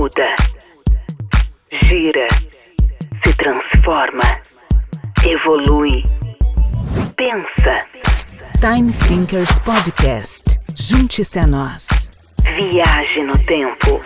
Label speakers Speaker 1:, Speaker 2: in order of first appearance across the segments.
Speaker 1: muda, gira, se transforma, evolui, pensa.
Speaker 2: Time Thinkers Podcast. Junte-se a nós.
Speaker 1: Viaje no tempo.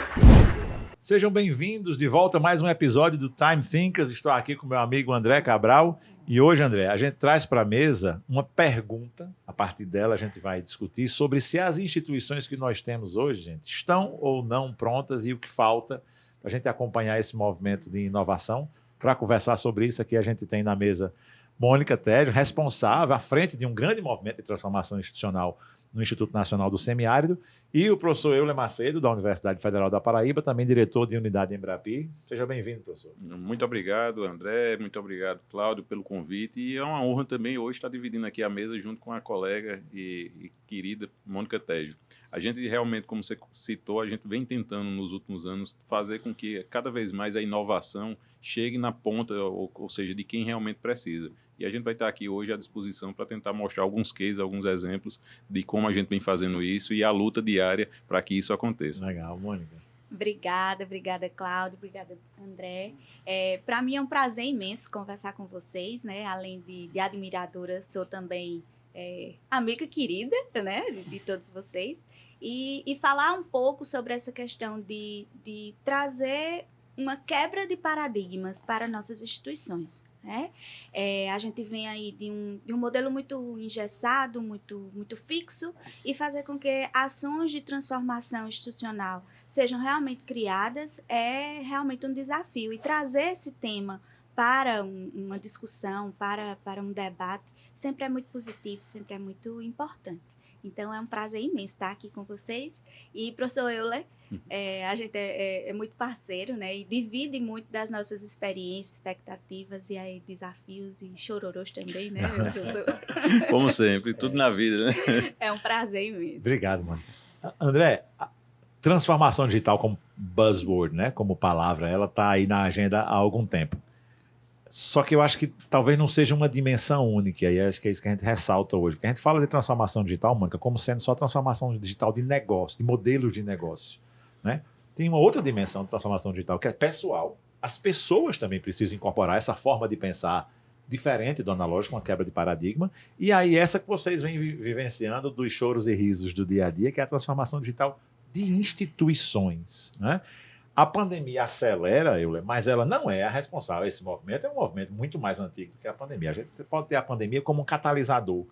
Speaker 3: Sejam bem-vindos de volta a mais um episódio do Time Thinkers. Estou aqui com meu amigo André Cabral. E hoje, André, a gente traz para a mesa uma pergunta. A partir dela, a gente vai discutir sobre se as instituições que nós temos hoje, gente, estão ou não prontas e o que falta para a gente acompanhar esse movimento de inovação. Para conversar sobre isso aqui, a gente tem na mesa Mônica Tejo, responsável à frente de um grande movimento de transformação institucional no Instituto Nacional do Semiárido, e o professor Euler Macedo, da Universidade Federal da Paraíba, também diretor de unidade Embrapi. Seja bem-vindo, professor.
Speaker 4: Muito obrigado, André. Muito obrigado, Cláudio, pelo convite. E é uma honra também hoje estar dividindo aqui a mesa junto com a colega e querida Mônica Tejo. A gente realmente, como você citou, a gente vem tentando nos últimos anos fazer com que cada vez mais a inovação chegue na ponta, ou seja, de quem realmente precisa. E a gente vai estar aqui hoje à disposição para tentar mostrar alguns cases, alguns exemplos de como a gente vem fazendo isso e a luta diária para que isso aconteça.
Speaker 3: Legal, Mônica.
Speaker 5: Obrigada, Cláudio, obrigada, André. Para mim é um prazer imenso conversar com vocês, né? Além de admiradora, sou também amiga querida, né? de todos vocês. E falar um pouco sobre essa questão de trazer uma quebra de paradigmas para nossas instituições. Né? A gente vem aí de um modelo muito engessado, muito fixo, e fazer com que ações de transformação institucional sejam realmente criadas é realmente um desafio. E trazer esse tema para uma discussão, para um debate, sempre é muito positivo, sempre é muito importante. Então, é um prazer imenso estar aqui com vocês. E, professor Euler, a gente é muito parceiro, né? E divide muito das nossas experiências, expectativas e aí, desafios e chororôs também, né?
Speaker 4: Como sempre, tudo na vida, né?
Speaker 5: É um prazer imenso.
Speaker 3: Obrigado, Mônica. André, a transformação digital como buzzword, né? Como palavra, ela está aí na agenda há algum tempo. Só que eu acho que talvez não seja uma dimensão única, e acho que é isso que a gente ressalta hoje. Porque a gente fala de transformação digital, Mônica, como sendo só transformação digital de negócio, de modelos de negócio. Né? Tem uma outra dimensão de transformação digital, que é pessoal. As pessoas também precisam incorporar essa forma de pensar diferente do analógico, uma quebra de paradigma. E aí essa que vocês vêm vivenciando dos choros e risos do dia a dia, que é a transformação digital de instituições, né? A pandemia acelera, Euler, mas ela não é a responsável. Esse movimento é um movimento muito mais antigo que a pandemia. A gente pode ter a pandemia como um catalisador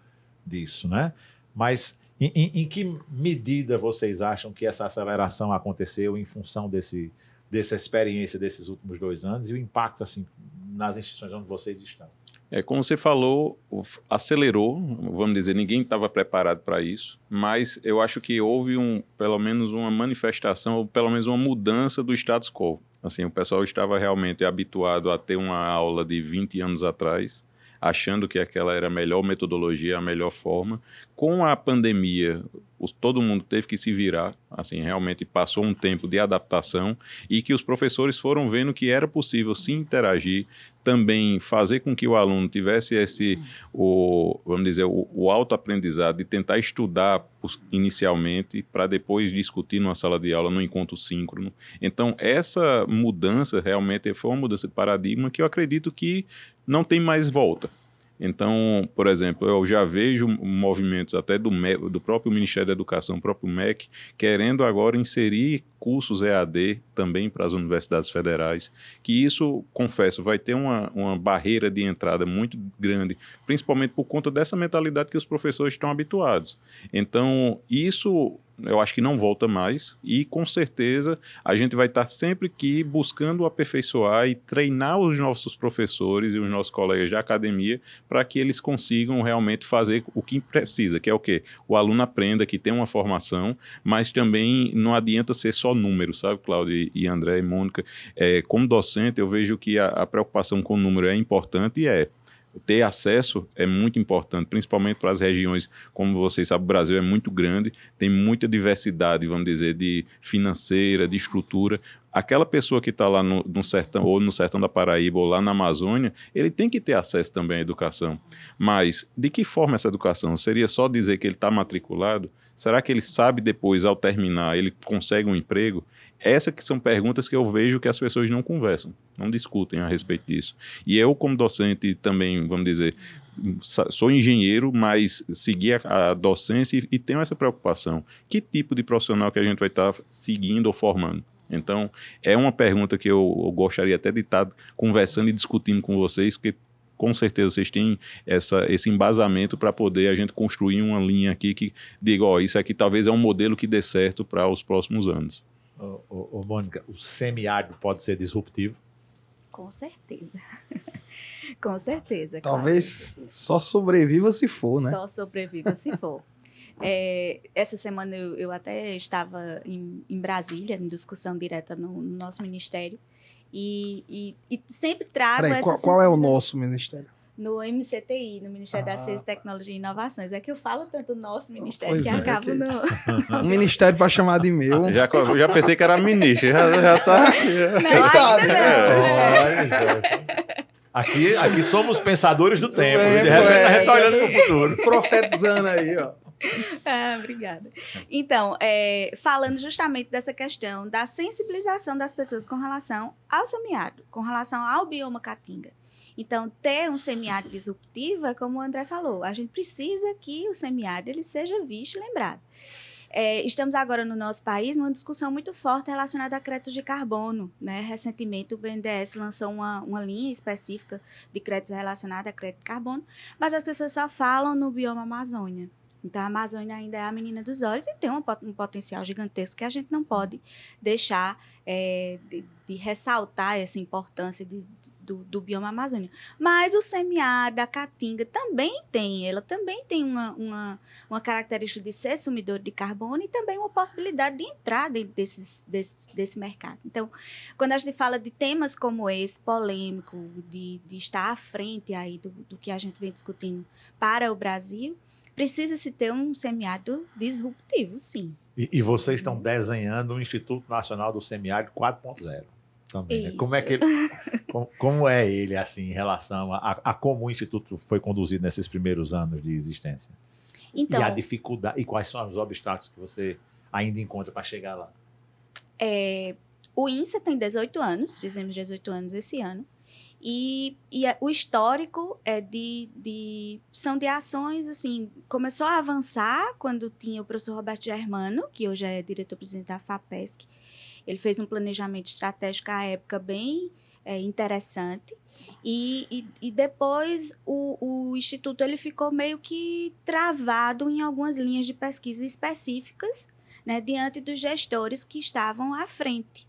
Speaker 3: disso, né? Mas em que medida vocês acham que essa aceleração aconteceu em função dessa experiência desses últimos 2 anos e o impacto assim, nas instituições onde vocês estão?
Speaker 4: Como você falou, acelerou, vamos dizer, ninguém estava preparado para isso, mas eu acho que houve pelo menos uma manifestação, ou pelo menos uma mudança do status quo. Assim, o pessoal estava realmente habituado a ter uma aula de 20 anos atrás, achando que aquela era a melhor metodologia, a melhor forma. Com a pandemia, todo mundo teve que se virar, assim, realmente passou um tempo de adaptação e que os professores foram vendo que era possível se interagir, também fazer com que o aluno tivesse vamos dizer, o autoaprendizado de tentar estudar inicialmente para depois discutir numa sala de aula, num encontro síncrono. Então, essa mudança realmente foi uma mudança de paradigma que eu acredito que não tem mais volta. Então, por exemplo, eu já vejo movimentos até do próprio Ministério da Educação, o próprio MEC, querendo agora inserir cursos EAD também para as universidades federais, que isso, confesso, vai ter uma barreira de entrada muito grande, principalmente por conta dessa mentalidade que os professores estão habituados. Então, isso eu acho que não volta mais e, com certeza, a gente vai estar sempre aqui buscando aperfeiçoar e treinar os nossos professores e os nossos colegas de academia para que eles consigam realmente fazer o que precisa, que é o quê? O aluno aprenda, que tem uma formação, mas também não adianta ser só número, sabe, Cláudio e André e Mônica? Como docente, eu vejo que a preocupação com o número é importante e ter acesso é muito importante, principalmente para as regiões, como vocês sabem, o Brasil é muito grande, tem muita diversidade, vamos dizer, de financeira, de estrutura. Aquela pessoa que está lá no sertão, ou no sertão da Paraíba, ou lá na Amazônia, ele tem que ter acesso também à educação. Mas, de que forma essa educação? Seria só dizer que ele está matriculado? Será que ele sabe depois, ao terminar, ele consegue um emprego? Essas que são perguntas que eu vejo que as pessoas não conversam, não discutem a respeito disso. E eu, como docente, também, vamos dizer, sou engenheiro, mas segui a docência e tenho essa preocupação. Que tipo de profissional que a gente vai estar seguindo ou formando? Então, é uma pergunta que eu gostaria até de estar conversando e discutindo com vocês, porque com certeza vocês têm esse embasamento para poder a gente construir uma linha aqui que diga, isso aqui talvez é um modelo que dê certo para os próximos anos.
Speaker 3: Mônica, o semiárido pode ser disruptivo?
Speaker 5: Com certeza. Com certeza.
Speaker 6: Talvez só sobreviva se for, né?
Speaker 5: Só sobreviva se for. Essa semana eu até estava em Brasília, em discussão direta no nosso ministério, e sempre trago essa
Speaker 6: qual é o nosso ministério?
Speaker 5: No MCTI, no Ministério da Ciência, Tecnologia e Inovações. É que eu falo tanto nosso ministério
Speaker 6: Pois
Speaker 5: que
Speaker 6: é,
Speaker 5: acabo
Speaker 6: que-
Speaker 5: no...
Speaker 6: Um ministério para chamar de meu.
Speaker 4: Já pensei que era ministro, já tá...
Speaker 5: Não,
Speaker 6: Quem sabe,
Speaker 5: ainda
Speaker 6: né?
Speaker 3: Aqui somos pensadores do tempo.
Speaker 6: É,
Speaker 3: De repente, a gente tá
Speaker 6: é.
Speaker 3: olhando para o futuro.
Speaker 6: Profetizando aí, ó.
Speaker 5: Obrigada. Então, falando justamente dessa questão da sensibilização das pessoas com relação ao semiárido, com relação ao bioma caatinga. Então, ter um semiárido disruptivo é como o André falou, a gente precisa que o semiárido ele seja visto e lembrado. Estamos agora no nosso país numa discussão muito forte relacionada a créditos de carbono, né? Recentemente o BNDES lançou uma linha específica de créditos relacionados a crédito de carbono, mas as pessoas só falam no bioma Amazônia. Então, a Amazônia ainda é a menina dos olhos e tem um potencial gigantesco que a gente não pode deixar de ressaltar essa importância do bioma Amazônia. Mas o semiárido, a caatinga, ela também tem uma característica de ser sumidor de carbono e também uma possibilidade de entrar dentro desse mercado. Então, quando a gente fala de temas como esse, polêmico, de estar à frente aí do que a gente vem discutindo para o Brasil, precisa-se ter um semiárido disruptivo, sim.
Speaker 3: E vocês estão desenhando o Instituto Nacional do Semiárido 4.0 também, né?
Speaker 5: Isso.
Speaker 3: Como é que como é ele assim em relação a como o Instituto foi conduzido nesses primeiros anos de existência?
Speaker 5: Então,
Speaker 3: E a dificuldade, e quais são os obstáculos que você ainda encontra para chegar lá?
Speaker 5: o INSA tem 18 anos, fizemos 18 anos esse ano, e o histórico são de ações, assim, começou a avançar quando tinha o professor Roberto Germano, que hoje é diretor-presidente da FAPESC. Ele fez um planejamento estratégico à época bem interessante. E depois o Instituto ele ficou meio que travado em algumas linhas de pesquisa específicas, né, diante dos gestores que estavam à frente.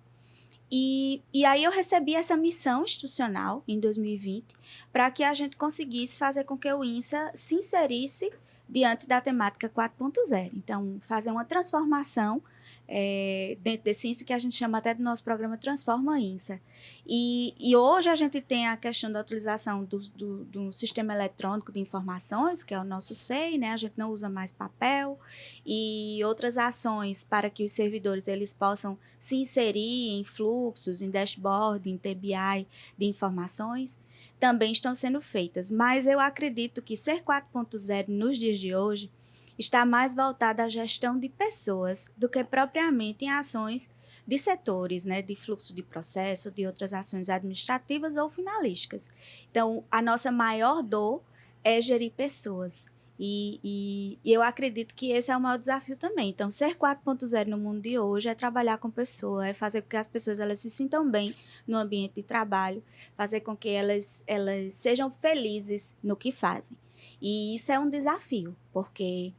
Speaker 5: E aí eu recebi essa missão institucional em 2020 para que a gente conseguisse fazer com que o INSA se inserisse diante da temática 4.0. Então, fazer uma transformação dentro desse INSA, que a gente chama até do nosso programa Transforma INSA. E hoje a gente tem a questão da utilização do sistema eletrônico de informações, que é o nosso SEI, né? A gente não usa mais papel, e outras ações para que os servidores eles possam se inserir em fluxos, em dashboard, em TBI de informações, também estão sendo feitas. Mas eu acredito que ser 4.0 nos dias de hoje está mais voltada à gestão de pessoas do que propriamente em ações de setores, né, de fluxo de processo, de outras ações administrativas ou finalísticas. Então, a nossa maior dor é gerir pessoas. E eu acredito que esse é o maior desafio também. Então, ser 4.0 no mundo de hoje é trabalhar com pessoas, é fazer com que as pessoas elas se sintam bem no ambiente de trabalho, fazer com que elas sejam felizes no que fazem. E isso é um desafio, porque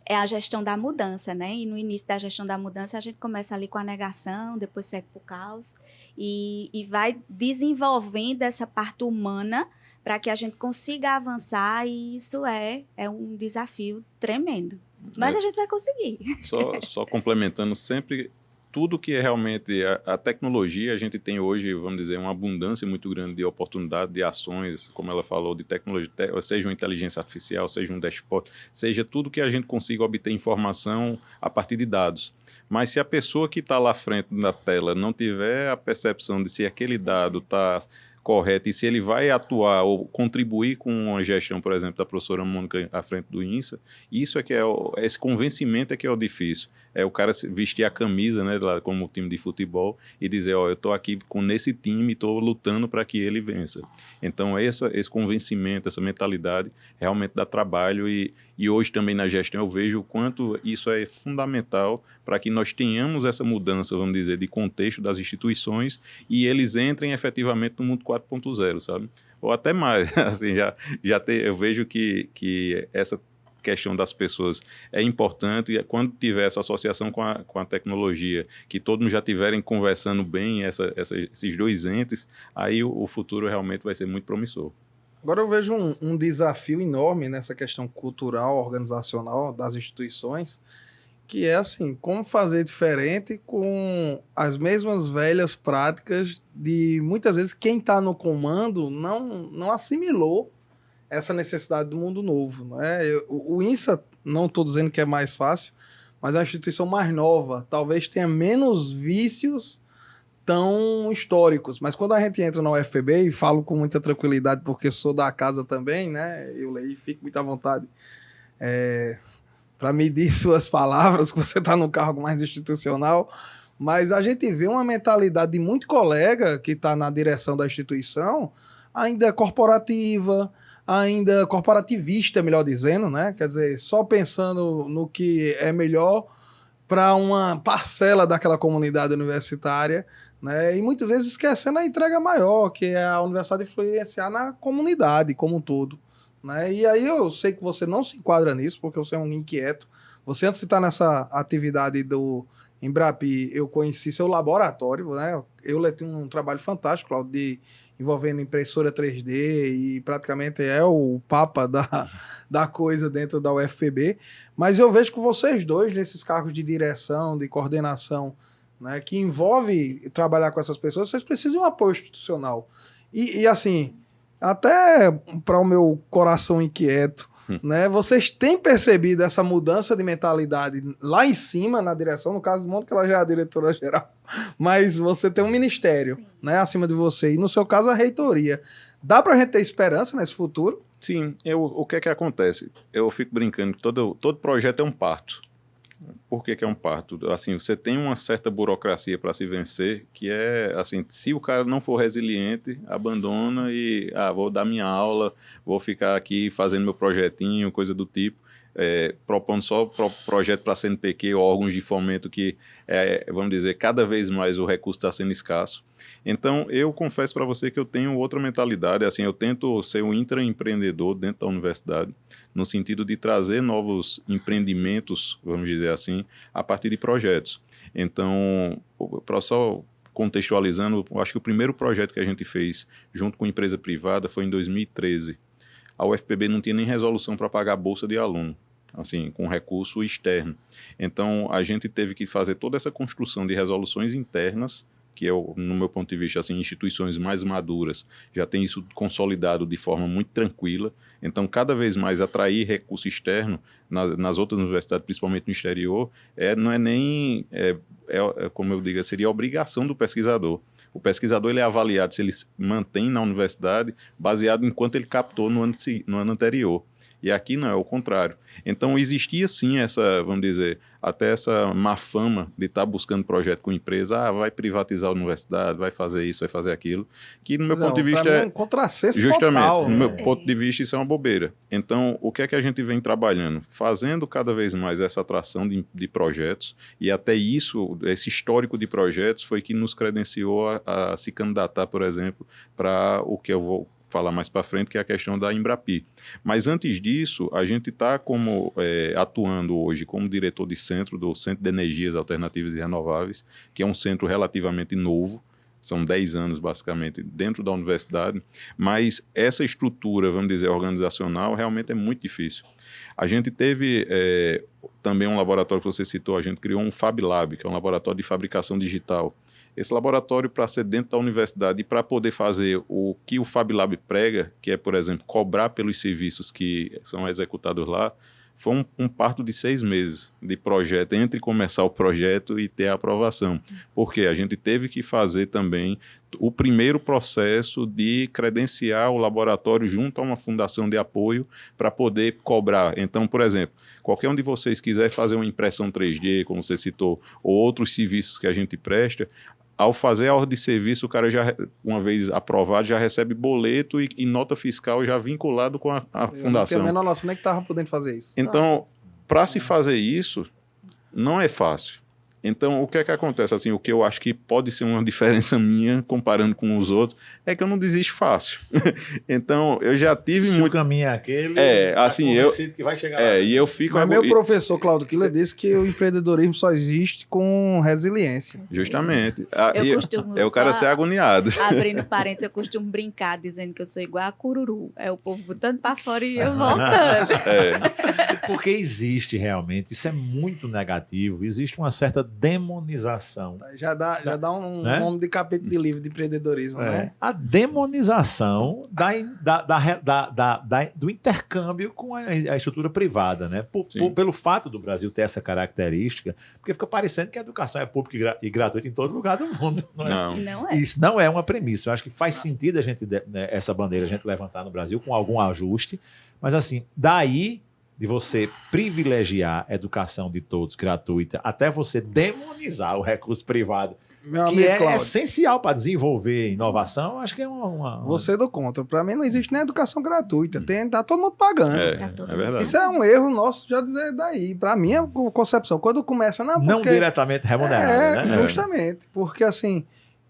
Speaker 5: é a gestão da mudança, né? E no início da gestão da mudança, a gente começa ali com a negação, depois segue para o caos, e vai desenvolvendo essa parte humana para que a gente consiga avançar, e isso é um desafio tremendo. Mas a gente vai conseguir.
Speaker 4: Só complementando, sempre tudo que é realmente a tecnologia, a gente tem hoje, vamos dizer, uma abundância muito grande de oportunidade, de ações, como ela falou, de tecnologia, seja uma inteligência artificial, seja um dashboard, seja tudo que a gente consiga obter informação a partir de dados. Mas se a pessoa que está lá à frente da tela não tiver a percepção de se aquele dado está correta e se ele vai atuar ou contribuir com a gestão, por exemplo, da professora Mônica à frente do INSA, isso é que esse convencimento é que é o difícil. É o cara vestir a camisa, né, lá, como time de futebol e dizer, eu estou aqui nesse time e estou lutando para que ele vença. Então, esse convencimento, essa mentalidade realmente dá trabalho e hoje também na gestão eu vejo o quanto isso é fundamental para que nós tenhamos essa mudança, vamos dizer, de contexto das instituições e eles entrem efetivamente no mundo 4.0, sabe? Ou até mais. Assim, eu vejo que essa questão das pessoas é importante e quando tiver essa associação com a tecnologia, que todos já estiverem conversando bem esses dois entes, aí o futuro realmente vai ser muito promissor.
Speaker 6: Agora eu vejo um desafio enorme nessa questão cultural, organizacional das instituições, que é assim, como fazer diferente com as mesmas velhas práticas de, muitas vezes, quem está no comando não assimilou essa necessidade do mundo novo. Né? O INSA, não estou dizendo que é mais fácil, mas é uma instituição mais nova, talvez tenha menos vícios tão históricos. Mas quando a gente entra na UFPB, e falo com muita tranquilidade, porque sou da casa também, né? Eu leio, fico muito à vontade para medir suas palavras, que você está no cargo mais institucional, mas a gente vê uma mentalidade de muito colega que está na direção da instituição, ainda corporativa, ainda corporativista, melhor dizendo, né? Quer dizer, só pensando no que é melhor para uma parcela daquela comunidade universitária, né? E muitas vezes esquecendo a entrega maior, que é a universidade influenciar na comunidade como um todo. Né? E aí eu sei que você não se enquadra nisso, porque você é um inquieto. Você, antes de estar nessa atividade do Embrapi, eu conheci seu laboratório, né? Eu tenho um trabalho fantástico, Claudio, envolvendo impressora 3D e praticamente é o papa da coisa dentro da UFPB. Mas eu vejo que vocês dois, nesses cargos de direção, de coordenação, né, que envolve trabalhar com essas pessoas, vocês precisam de um apoio institucional. E assim, até para o meu coração inquieto, né, vocês têm percebido essa mudança de mentalidade lá em cima, na direção, no caso do Mônica, ela já é a diretora-geral, mas você tem um ministério, né, acima de você, e no seu caso a reitoria. Dá para a gente ter esperança nesse futuro?
Speaker 4: Sim, o que é que acontece? Eu fico brincando que todo projeto é um parto. Por que é um parto? Assim, você tem uma certa burocracia para se vencer, que é, assim, se o cara não for resiliente, abandona e, vou dar minha aula, vou ficar aqui fazendo meu projetinho, coisa do tipo, propondo só projeto para CNPq, órgãos de fomento que, vamos dizer, cada vez mais o recurso está sendo escasso. Então, eu confesso para você que eu tenho outra mentalidade, assim, eu tento ser um intraempreendedor dentro da universidade, no sentido de trazer novos empreendimentos, vamos dizer assim, a partir de projetos. Então, para só contextualizando, eu acho que o primeiro projeto que a gente fez junto com empresa privada foi em 2013. A UFPB não tinha nem resolução para pagar a bolsa de aluno, assim, com recurso externo. Então, a gente teve que fazer toda essa construção de resoluções internas, que é, no meu ponto de vista, assim, instituições mais maduras já tem isso consolidado de forma muito tranquila. Então, cada vez mais atrair recurso externo nas outras universidades, principalmente no exterior, não é nem, como eu digo, seria a obrigação do pesquisador. O pesquisador ele é avaliado se ele mantém na universidade baseado em quanto ele captou no ano anterior. E aqui não, é o contrário. Então, existia sim essa, vamos dizer, até essa má fama de estar buscando projeto com empresa, vai privatizar a universidade, vai fazer isso, vai fazer aquilo, que no meu ponto de vista
Speaker 6: é um contrassenso
Speaker 4: justamente,
Speaker 6: total.
Speaker 4: No meu ponto de vista, isso é uma bobeira. Então, o que é que a gente vem trabalhando? Fazendo cada vez mais essa atração de projetos, e até isso, esse histórico de projetos foi que nos credenciou a se candidatar, por exemplo, para o que eu vou falar mais para frente, que é a questão da Embrapi. Mas antes disso, a gente está atuando hoje como diretor de centro do Centro de Energias Alternativas e Renováveis, que é um centro relativamente novo, são 10 anos basicamente dentro da universidade, mas essa estrutura, vamos dizer, organizacional, realmente é muito difícil. A gente teve também um laboratório que você citou, a gente criou um Fab Lab, que é um laboratório de fabricação digital. Esse laboratório, para ser dentro da universidade e para poder fazer o que o Fab Lab prega, que é, por exemplo, cobrar pelos serviços que são executados lá, foi um parto de 6 meses de projeto, entre começar o projeto e ter a aprovação. Porque a gente teve que fazer também o primeiro processo de credenciar o laboratório junto a uma fundação de apoio para poder cobrar. Então, por exemplo, qualquer um de vocês quiser fazer uma impressão 3D, como você citou, ou outros serviços que a gente presta, ao fazer a ordem de serviço, o cara já, uma vez aprovado, já recebe boleto e nota fiscal já vinculado com a
Speaker 6: Eu
Speaker 4: fundação.
Speaker 6: não tenho a menor noção nem que estava podendo fazer isso.
Speaker 4: Então, para se fazer isso, não é fácil. Então, o que é que acontece? Assim, o que eu acho que pode ser uma diferença minha, comparando com os outros, é que eu não desisto fácil. Então, eu já tive
Speaker 3: Se o
Speaker 4: muito...
Speaker 3: caminho é aquele,
Speaker 4: assim, eu...
Speaker 3: que vai chegar lá.
Speaker 4: e eu fico...
Speaker 6: Mas meu professor, Cláudio Killer, disse que o empreendedorismo só existe com resiliência.
Speaker 4: Justamente.
Speaker 5: Eu costumo
Speaker 4: É o cara
Speaker 5: só
Speaker 4: ser agoniado.
Speaker 5: Abrindo parênteses, eu costumo brincar dizendo que eu sou igual a cururu. É o povo botando para fora e eu voltando.
Speaker 3: Porque existe realmente, isso é muito negativo, existe uma certa demonização.
Speaker 6: Já dá um
Speaker 3: Né?
Speaker 6: nome de capítulo de livro de empreendedorismo, né?
Speaker 3: A demonização do intercâmbio com a estrutura privada, né? Pelo fato do Brasil ter essa característica, porque fica parecendo que a educação é pública e gratuita em todo lugar do mundo. Não é?
Speaker 4: Não.
Speaker 5: Não é.
Speaker 3: Isso não é uma premissa. Eu acho que faz sentido a gente, né, essa bandeira, a gente levantar no Brasil com algum ajuste, mas assim, daí de você privilegiar a educação de todos gratuita, até você demonizar o recurso privado,
Speaker 6: Meu
Speaker 3: que
Speaker 6: amigo
Speaker 3: é
Speaker 6: Cláudio,
Speaker 3: essencial para desenvolver inovação, acho que é uma...
Speaker 6: você é do contra. Para mim não existe nem educação gratuita. Tá todo mundo pagando.
Speaker 5: Tá todo
Speaker 4: É verdade.
Speaker 6: Isso é um erro nosso já dizer daí. Para mim, a concepção, quando começa...
Speaker 3: não diretamente remunerada, né?
Speaker 6: Justamente. Porque assim...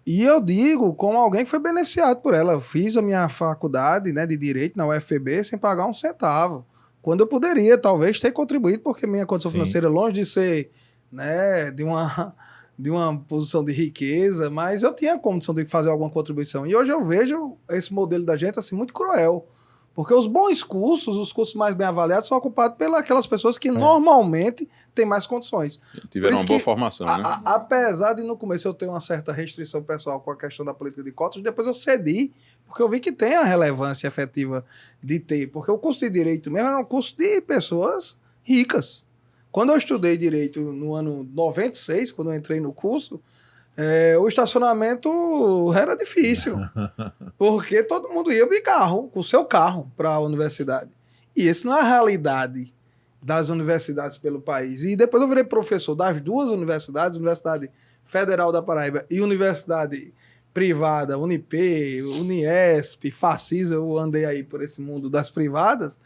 Speaker 6: E eu digo como alguém que foi beneficiado por ela. Eu fiz a minha faculdade, né, de Direito na UFPB sem pagar um centavo. Quando eu poderia, talvez, ter contribuído, porque minha condição
Speaker 3: Sim.
Speaker 6: financeira, longe de ser, né, de uma posição de riqueza, mas eu tinha a condição de fazer alguma contribuição. E hoje eu vejo esse modelo da gente assim, muito cruel. Porque os bons cursos, os cursos mais bem avaliados, são ocupados pelas pessoas que normalmente têm mais condições.
Speaker 4: Tiveram
Speaker 6: Por
Speaker 4: uma
Speaker 6: isso
Speaker 4: boa
Speaker 6: que,
Speaker 4: formação, né?
Speaker 6: Apesar de no começo eu ter uma certa restrição pessoal com a questão da política de cotas, depois eu cedi, porque eu vi que tem a relevância efetiva de ter. Porque o curso de Direito mesmo era um curso de pessoas ricas. Quando eu estudei Direito no ano 96, quando eu entrei no curso, o estacionamento era difícil. Porque todo mundo ia de carro, com o seu carro, para a universidade. E isso não é a realidade das universidades pelo país. E depois eu virei professor das duas universidades, Universidade Federal da Paraíba e Universidade Privada, Unip, Uniesp, Facis, eu andei aí por esse mundo das privadas,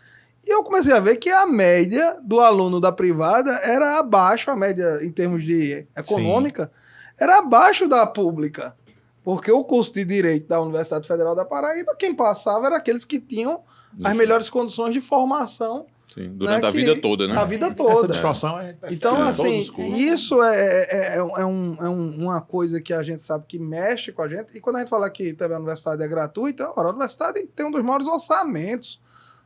Speaker 6: e eu comecei a ver que a média do aluno da privada era abaixo, a média em termos de econômica, era abaixo da pública. Porque o curso de Direito da Universidade Federal da Paraíba, quem passava era aqueles que tinham as melhores condições de formação.
Speaker 4: Sim, durante
Speaker 6: né,
Speaker 4: a vida toda, né?
Speaker 6: A vida
Speaker 3: Essa
Speaker 6: toda.
Speaker 3: distorção a gente percebe
Speaker 6: Então,
Speaker 3: em todos
Speaker 6: assim,
Speaker 3: os cursos.
Speaker 6: isso é uma coisa que a gente sabe que mexe com a gente. E quando a gente fala que também a universidade é gratuita, ora, a universidade tem um dos maiores orçamentos.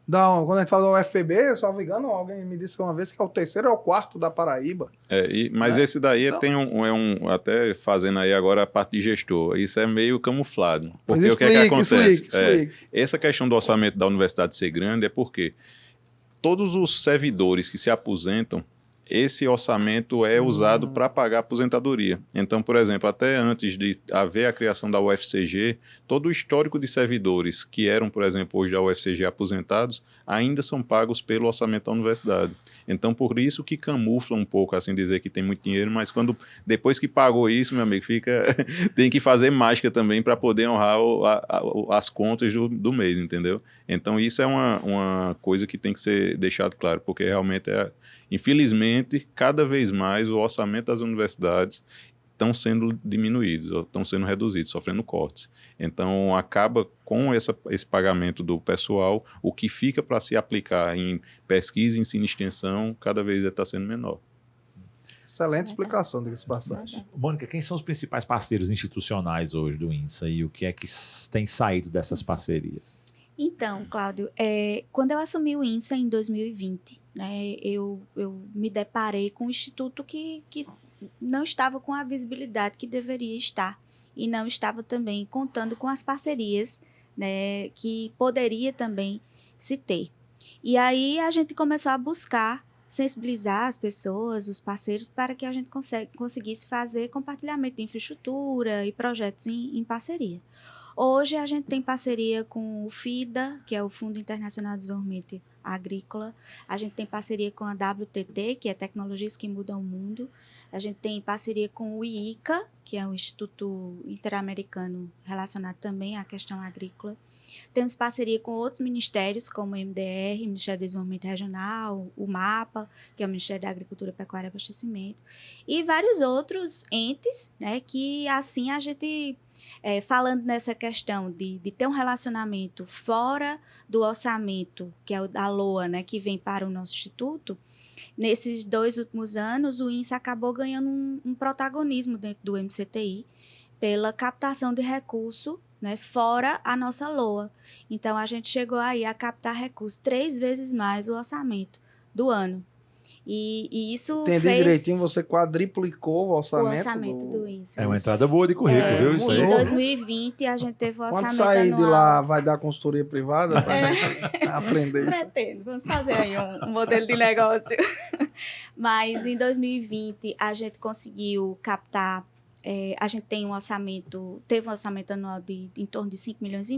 Speaker 6: Quando a gente fala da UFPB, se eu não me engano, alguém me disse uma vez que é o terceiro ou o quarto da Paraíba.
Speaker 4: Mas esse daí
Speaker 6: Então,
Speaker 4: tem até fazendo aí agora a parte de gestor, isso é meio camuflado. Porque
Speaker 6: Mas
Speaker 4: o que é que acontece?
Speaker 6: explique.
Speaker 4: Essa questão do orçamento da universidade ser grande é porque todos os servidores que se aposentam, esse orçamento é usado para pagar a aposentadoria. Então, por exemplo, até antes de haver a criação da UFCG, todo o histórico de servidores que eram, por exemplo, hoje da UFCG aposentados, ainda são pagos pelo orçamento da universidade. Então, por isso que camufla um pouco, assim, dizer que tem muito dinheiro, mas depois que pagou isso, meu amigo, tem que fazer mágica também para poder honrar as contas do mês, entendeu? Então, isso é uma coisa que tem que ser deixado claro, porque realmente infelizmente, cada vez mais o orçamento das universidades estão sendo diminuídos, estão sendo reduzidos, sofrendo cortes. Então, acaba com esse pagamento do pessoal, o que fica para se aplicar em pesquisa, ensino e extensão, cada vez está sendo menor.
Speaker 6: Excelente explicação, diga-se de passagem.
Speaker 3: Mônica, quem são os principais parceiros institucionais hoje do INSA e o que é que tem saído dessas parcerias?
Speaker 5: Então, Cláudio, quando eu assumi o INSA em 2020, né, eu me deparei com um instituto que não estava com a visibilidade que deveria estar e não estava também contando com as parcerias, né, que poderia também se ter. E aí a gente começou a buscar sensibilizar as pessoas, os parceiros, para que a gente conseguisse fazer compartilhamento de infraestrutura e projetos em parceria. Hoje a gente tem parceria com o FIDA, que é o Fundo Internacional de Desenvolvimento Agrícola. A gente tem parceria com a WTT, que é Tecnologias que Mudam o Mundo. A gente tem parceria com o IICA, que é o Instituto Interamericano relacionado também à questão agrícola. Temos parceria com outros ministérios, como o MDR, Ministério do Desenvolvimento Regional, o MAPA, que é o Ministério da Agricultura, Pecuária e Abastecimento, e vários outros entes, né, que assim a gente, falando nessa questão de ter um relacionamento fora do orçamento, que é o da LOA, né, que vem para o nosso instituto, nesses 2 últimos anos, o INSA acabou ganhando um protagonismo dentro do MCTI pela captação de recurso, né, fora a nossa LOA. Então, a gente chegou aí a captar recursos 3 vezes mais o orçamento do ano. E isso
Speaker 6: Entendi direitinho, você quadriplicou o orçamento
Speaker 5: do INSA.
Speaker 3: É uma entrada boa de currículo, viu? Isso aí.
Speaker 5: Em 2020, a gente teve o orçamento
Speaker 6: Quando sair
Speaker 5: anual.
Speaker 6: de lá, vai dar consultoria privada para aprender isso?
Speaker 5: Pretendo. Vamos fazer aí um modelo de negócio. Mas, em 2020, a gente conseguiu captar. A gente tem teve um orçamento anual de em torno de 5,5 milhões,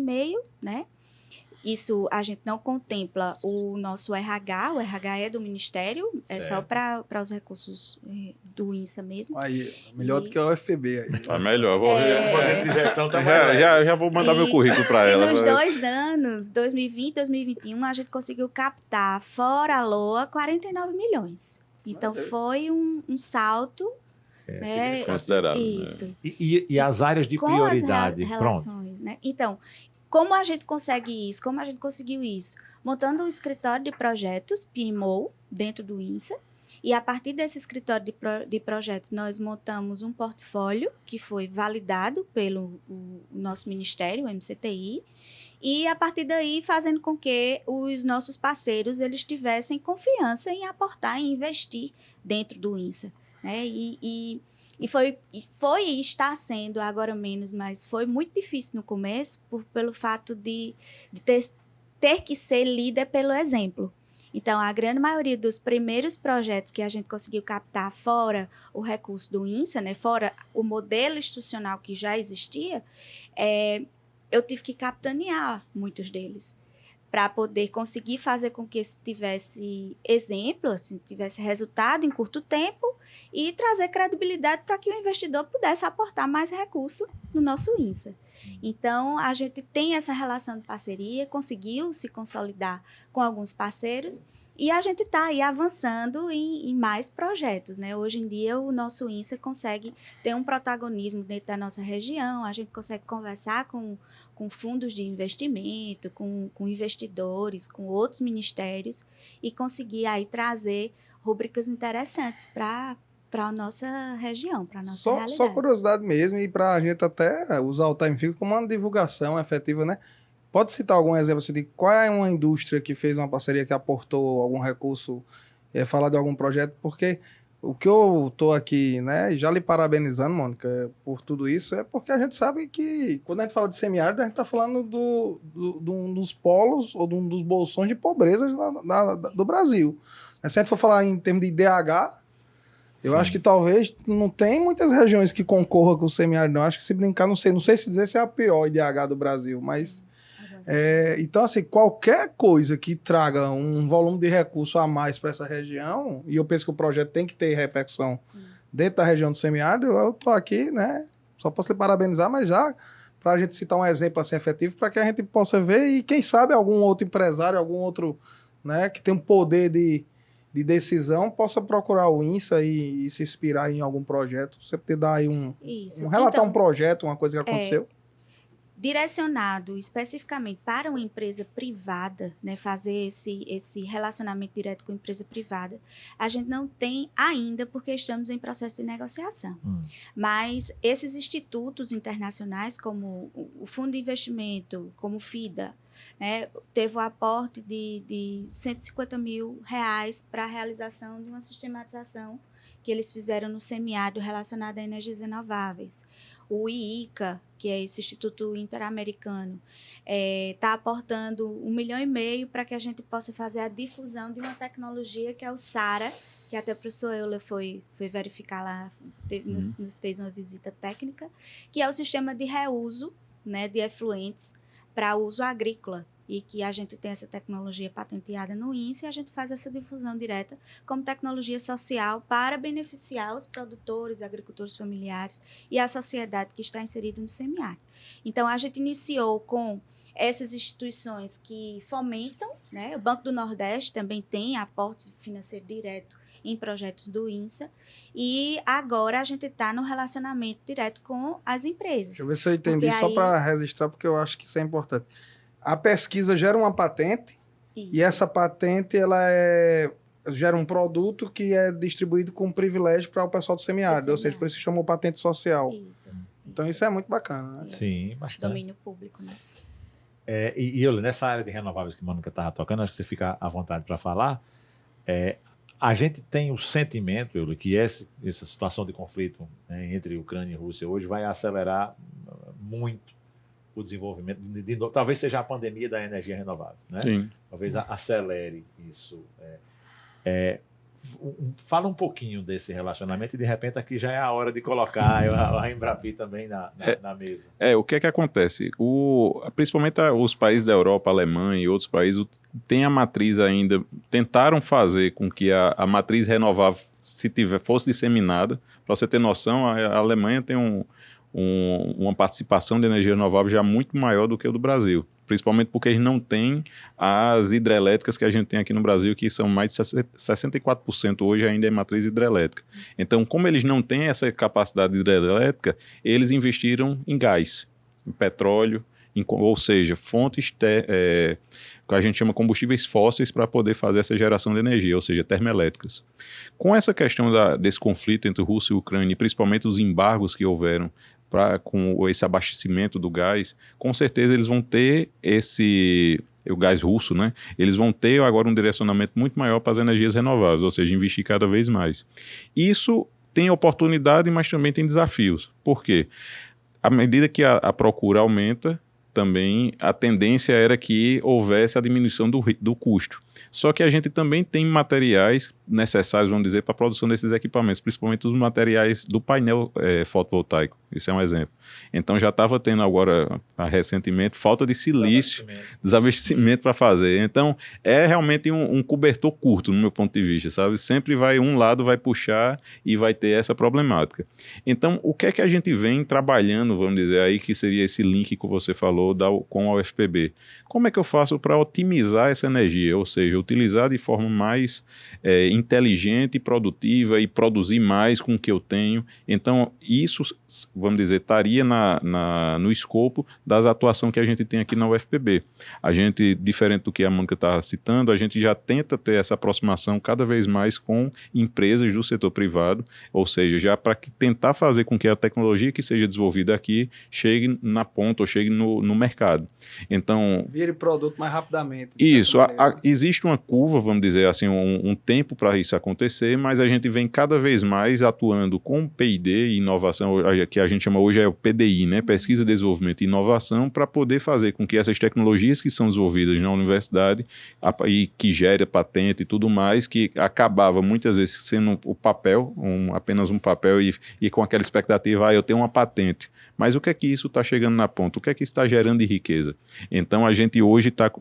Speaker 5: né? Isso a gente não contempla o nosso RH, o RH é do Ministério, é só para os recursos do INSA mesmo.
Speaker 6: Aí, melhor do que a UFB aí.
Speaker 4: Tá melhor, vou
Speaker 3: De gestão tá
Speaker 4: já vou mandar meu currículo para
Speaker 5: E
Speaker 4: ela.
Speaker 5: nos 2 anos, 2020 e 2021, a gente conseguiu captar, fora a LOA, 49 milhões. Então, foi um salto.
Speaker 4: Considerado.
Speaker 5: Isso.
Speaker 4: Né?
Speaker 3: E as áreas de
Speaker 5: Com
Speaker 3: prioridade,
Speaker 5: as
Speaker 3: pronto.
Speaker 5: relações, né? Então, como a gente consegue isso? Como a gente conseguiu isso? Montando um escritório de projetos, PMO, dentro do INSA. E a partir desse escritório de projetos, nós montamos um portfólio que foi validado pelo nosso ministério, o MCTI. E, a partir daí, fazendo com que os nossos parceiros eles tivessem confiança em aportar, em investir dentro do INSA. Né? E foi e está sendo agora menos, mas foi muito difícil no começo pelo fato de ter que ser líder pelo exemplo. Então, a grande maioria dos primeiros projetos que a gente conseguiu captar fora o recurso do INSA, né, fora o modelo institucional que já existia, eu tive que capitanear muitos deles para poder conseguir fazer com que tivesse exemplo, assim, tivesse resultado em curto tempo e trazer credibilidade para que o investidor pudesse aportar mais recurso no nosso INSA. Então, a gente tem essa relação de parceria, conseguiu se consolidar com alguns parceiros e a gente está aí avançando em mais projetos, né? Hoje em dia, o nosso INSA consegue ter um protagonismo dentro da nossa região, a gente consegue conversar com fundos de investimento, com investidores, com outros ministérios e conseguir aí trazer rúbricas interessantes para a nossa região, para a nossa realidade.
Speaker 6: Só curiosidade mesmo, e para a gente até usar o Time Fico como uma divulgação efetiva, né? Pode citar algum exemplo assim, de qual é uma indústria que fez uma parceria, que aportou algum recurso, falar de algum projeto, porque o que eu estou aqui, né, e já lhe parabenizando, Mônica, por tudo isso, é porque a gente sabe que quando a gente fala de semiárido, a gente está falando de um dos polos ou de um dos bolsões de pobreza do Brasil. Se a gente for falar em termos de IDH, eu acho que talvez não tem muitas regiões que concorram com o semiárido, não. Acho que se brincar, não sei se dizer se é a pior IDH do Brasil, mas... então, assim, qualquer coisa que traga um volume de recurso a mais para essa região, e eu penso que o projeto tem que ter repercussão dentro da região do semiárido, eu estou aqui, né? Só posso lhe parabenizar, mas já para a gente citar um exemplo assim efetivo, para que a gente possa ver e, quem sabe, algum outro empresário, algum outro, né, que tem um poder de decisão, possa procurar o INSA e se inspirar em algum projeto. Você poder dar aí relatar um projeto, uma coisa que aconteceu.
Speaker 5: Direcionado especificamente para uma empresa privada, né, fazer esse relacionamento direto com a empresa privada, a gente não tem ainda, porque estamos em processo de negociação. Mas esses institutos internacionais, como o Fundo de Investimento, como o FIDA, né, teve o aporte de R$150 mil para a realização de uma sistematização que eles fizeram no semiárido relacionado a energias renováveis. O IICA, que é esse Instituto Interamericano, está aportando 1,5 milhão para que a gente possa fazer a difusão de uma tecnologia que é o SARA, que até o professor Euler foi verificar lá, nos fez uma visita técnica, que é o sistema de reuso, né, de efluentes para uso agrícola, e que a gente tem essa tecnologia patenteada no INSE e a gente faz essa difusão direta como tecnologia social para beneficiar os produtores, agricultores familiares e a sociedade que está inserida no semiárido. Então, a gente iniciou com essas instituições que fomentam, né? O Banco do Nordeste também tem aporte financeiro direto em projetos do INSA, e agora a gente está no relacionamento direto com as empresas.
Speaker 6: Deixa eu ver se eu entendi, só para registrar, porque eu acho que isso é importante. A pesquisa gera uma patente, e essa patente ela gera um produto que é distribuído com privilégio para o pessoal do semiárido, ou seja, por isso se chamou patente social. Então isso é muito bacana, né?
Speaker 3: Sim, bastante.
Speaker 5: Domínio público, né?
Speaker 3: E nessa área de renováveis que a Mônica estava tocando, acho que você fica à vontade para falar, a gente tem o sentimento, Euler, que essa situação de conflito, né, entre Ucrânia e Rússia hoje vai acelerar muito o desenvolvimento, talvez seja a pandemia da energia renovável, né?
Speaker 4: Sim.
Speaker 3: Talvez acelere isso. Fala um pouquinho desse relacionamento e, de repente, aqui já é a hora de colocar a Embrapi também na mesa.
Speaker 4: O que é que acontece? Principalmente os países da Europa, a Alemanha e outros países, têm a matriz ainda, tentaram fazer com que a matriz renovável, fosse disseminada. Para você ter noção, a Alemanha tem uma participação de energia renovável já muito maior do que o do Brasil, principalmente porque eles não têm as hidrelétricas que a gente tem aqui no Brasil, que são mais de 64% hoje ainda é matriz hidrelétrica. Então, como eles não têm essa capacidade hidrelétrica, eles investiram em gás, em petróleo, ou seja, fontes que a gente chama combustíveis fósseis para poder fazer essa geração de energia, ou seja, termoelétricas. Com essa questão desse conflito entre Rússia e Ucrânia, e principalmente os embargos que houveram com esse abastecimento do gás, com certeza eles vão ter o gás russo, né? Eles vão ter agora um direcionamento muito maior para as energias renováveis, ou seja, investir cada vez mais. Isso tem oportunidade, mas também tem desafios. Por quê? À medida que a procura aumenta, também a tendência era que houvesse a diminuição do custo. Só que a gente também tem materiais necessários, vamos dizer, para a produção desses equipamentos, principalmente os materiais do painel fotovoltaico. Isso é um exemplo. Então já estava tendo agora, recentemente, falta de silício, desabastecimento para fazer. Então é realmente um cobertor curto, no meu ponto de vista, sabe? Sempre um lado vai puxar e vai ter essa problemática. Então o que é que a gente vem trabalhando, vamos dizer, aí que seria esse link que você falou com a UFPB? Como é que eu faço para otimizar essa energia? Ou seja, utilizar de forma mais inteligente e produtiva e produzir mais com o que eu tenho. Então, isso, vamos dizer, estaria no escopo das atuações que a gente tem aqui na UFPB. A gente, diferente do que a Mônica está citando, a gente já tenta ter essa aproximação cada vez mais com empresas do setor privado, ou seja, já para tentar fazer com que a tecnologia que seja desenvolvida aqui chegue na ponta ou chegue no mercado. Então,
Speaker 6: vire produto mais rapidamente.
Speaker 4: Isso, existe uma curva, vamos dizer assim, um tempo para isso acontecer, mas a gente vem cada vez mais atuando com P&D e inovação, que a gente chama hoje é o PDI, né? Pesquisa, Desenvolvimento e Inovação, para poder fazer com que essas tecnologias que são desenvolvidas na universidade e que gera patente e tudo mais, que acabava muitas vezes sendo o papel, apenas um papel e com aquela expectativa, eu tenho uma patente. Mas o que é que isso está chegando na ponta? O que é que está gerando de riqueza? Então a gente hoje está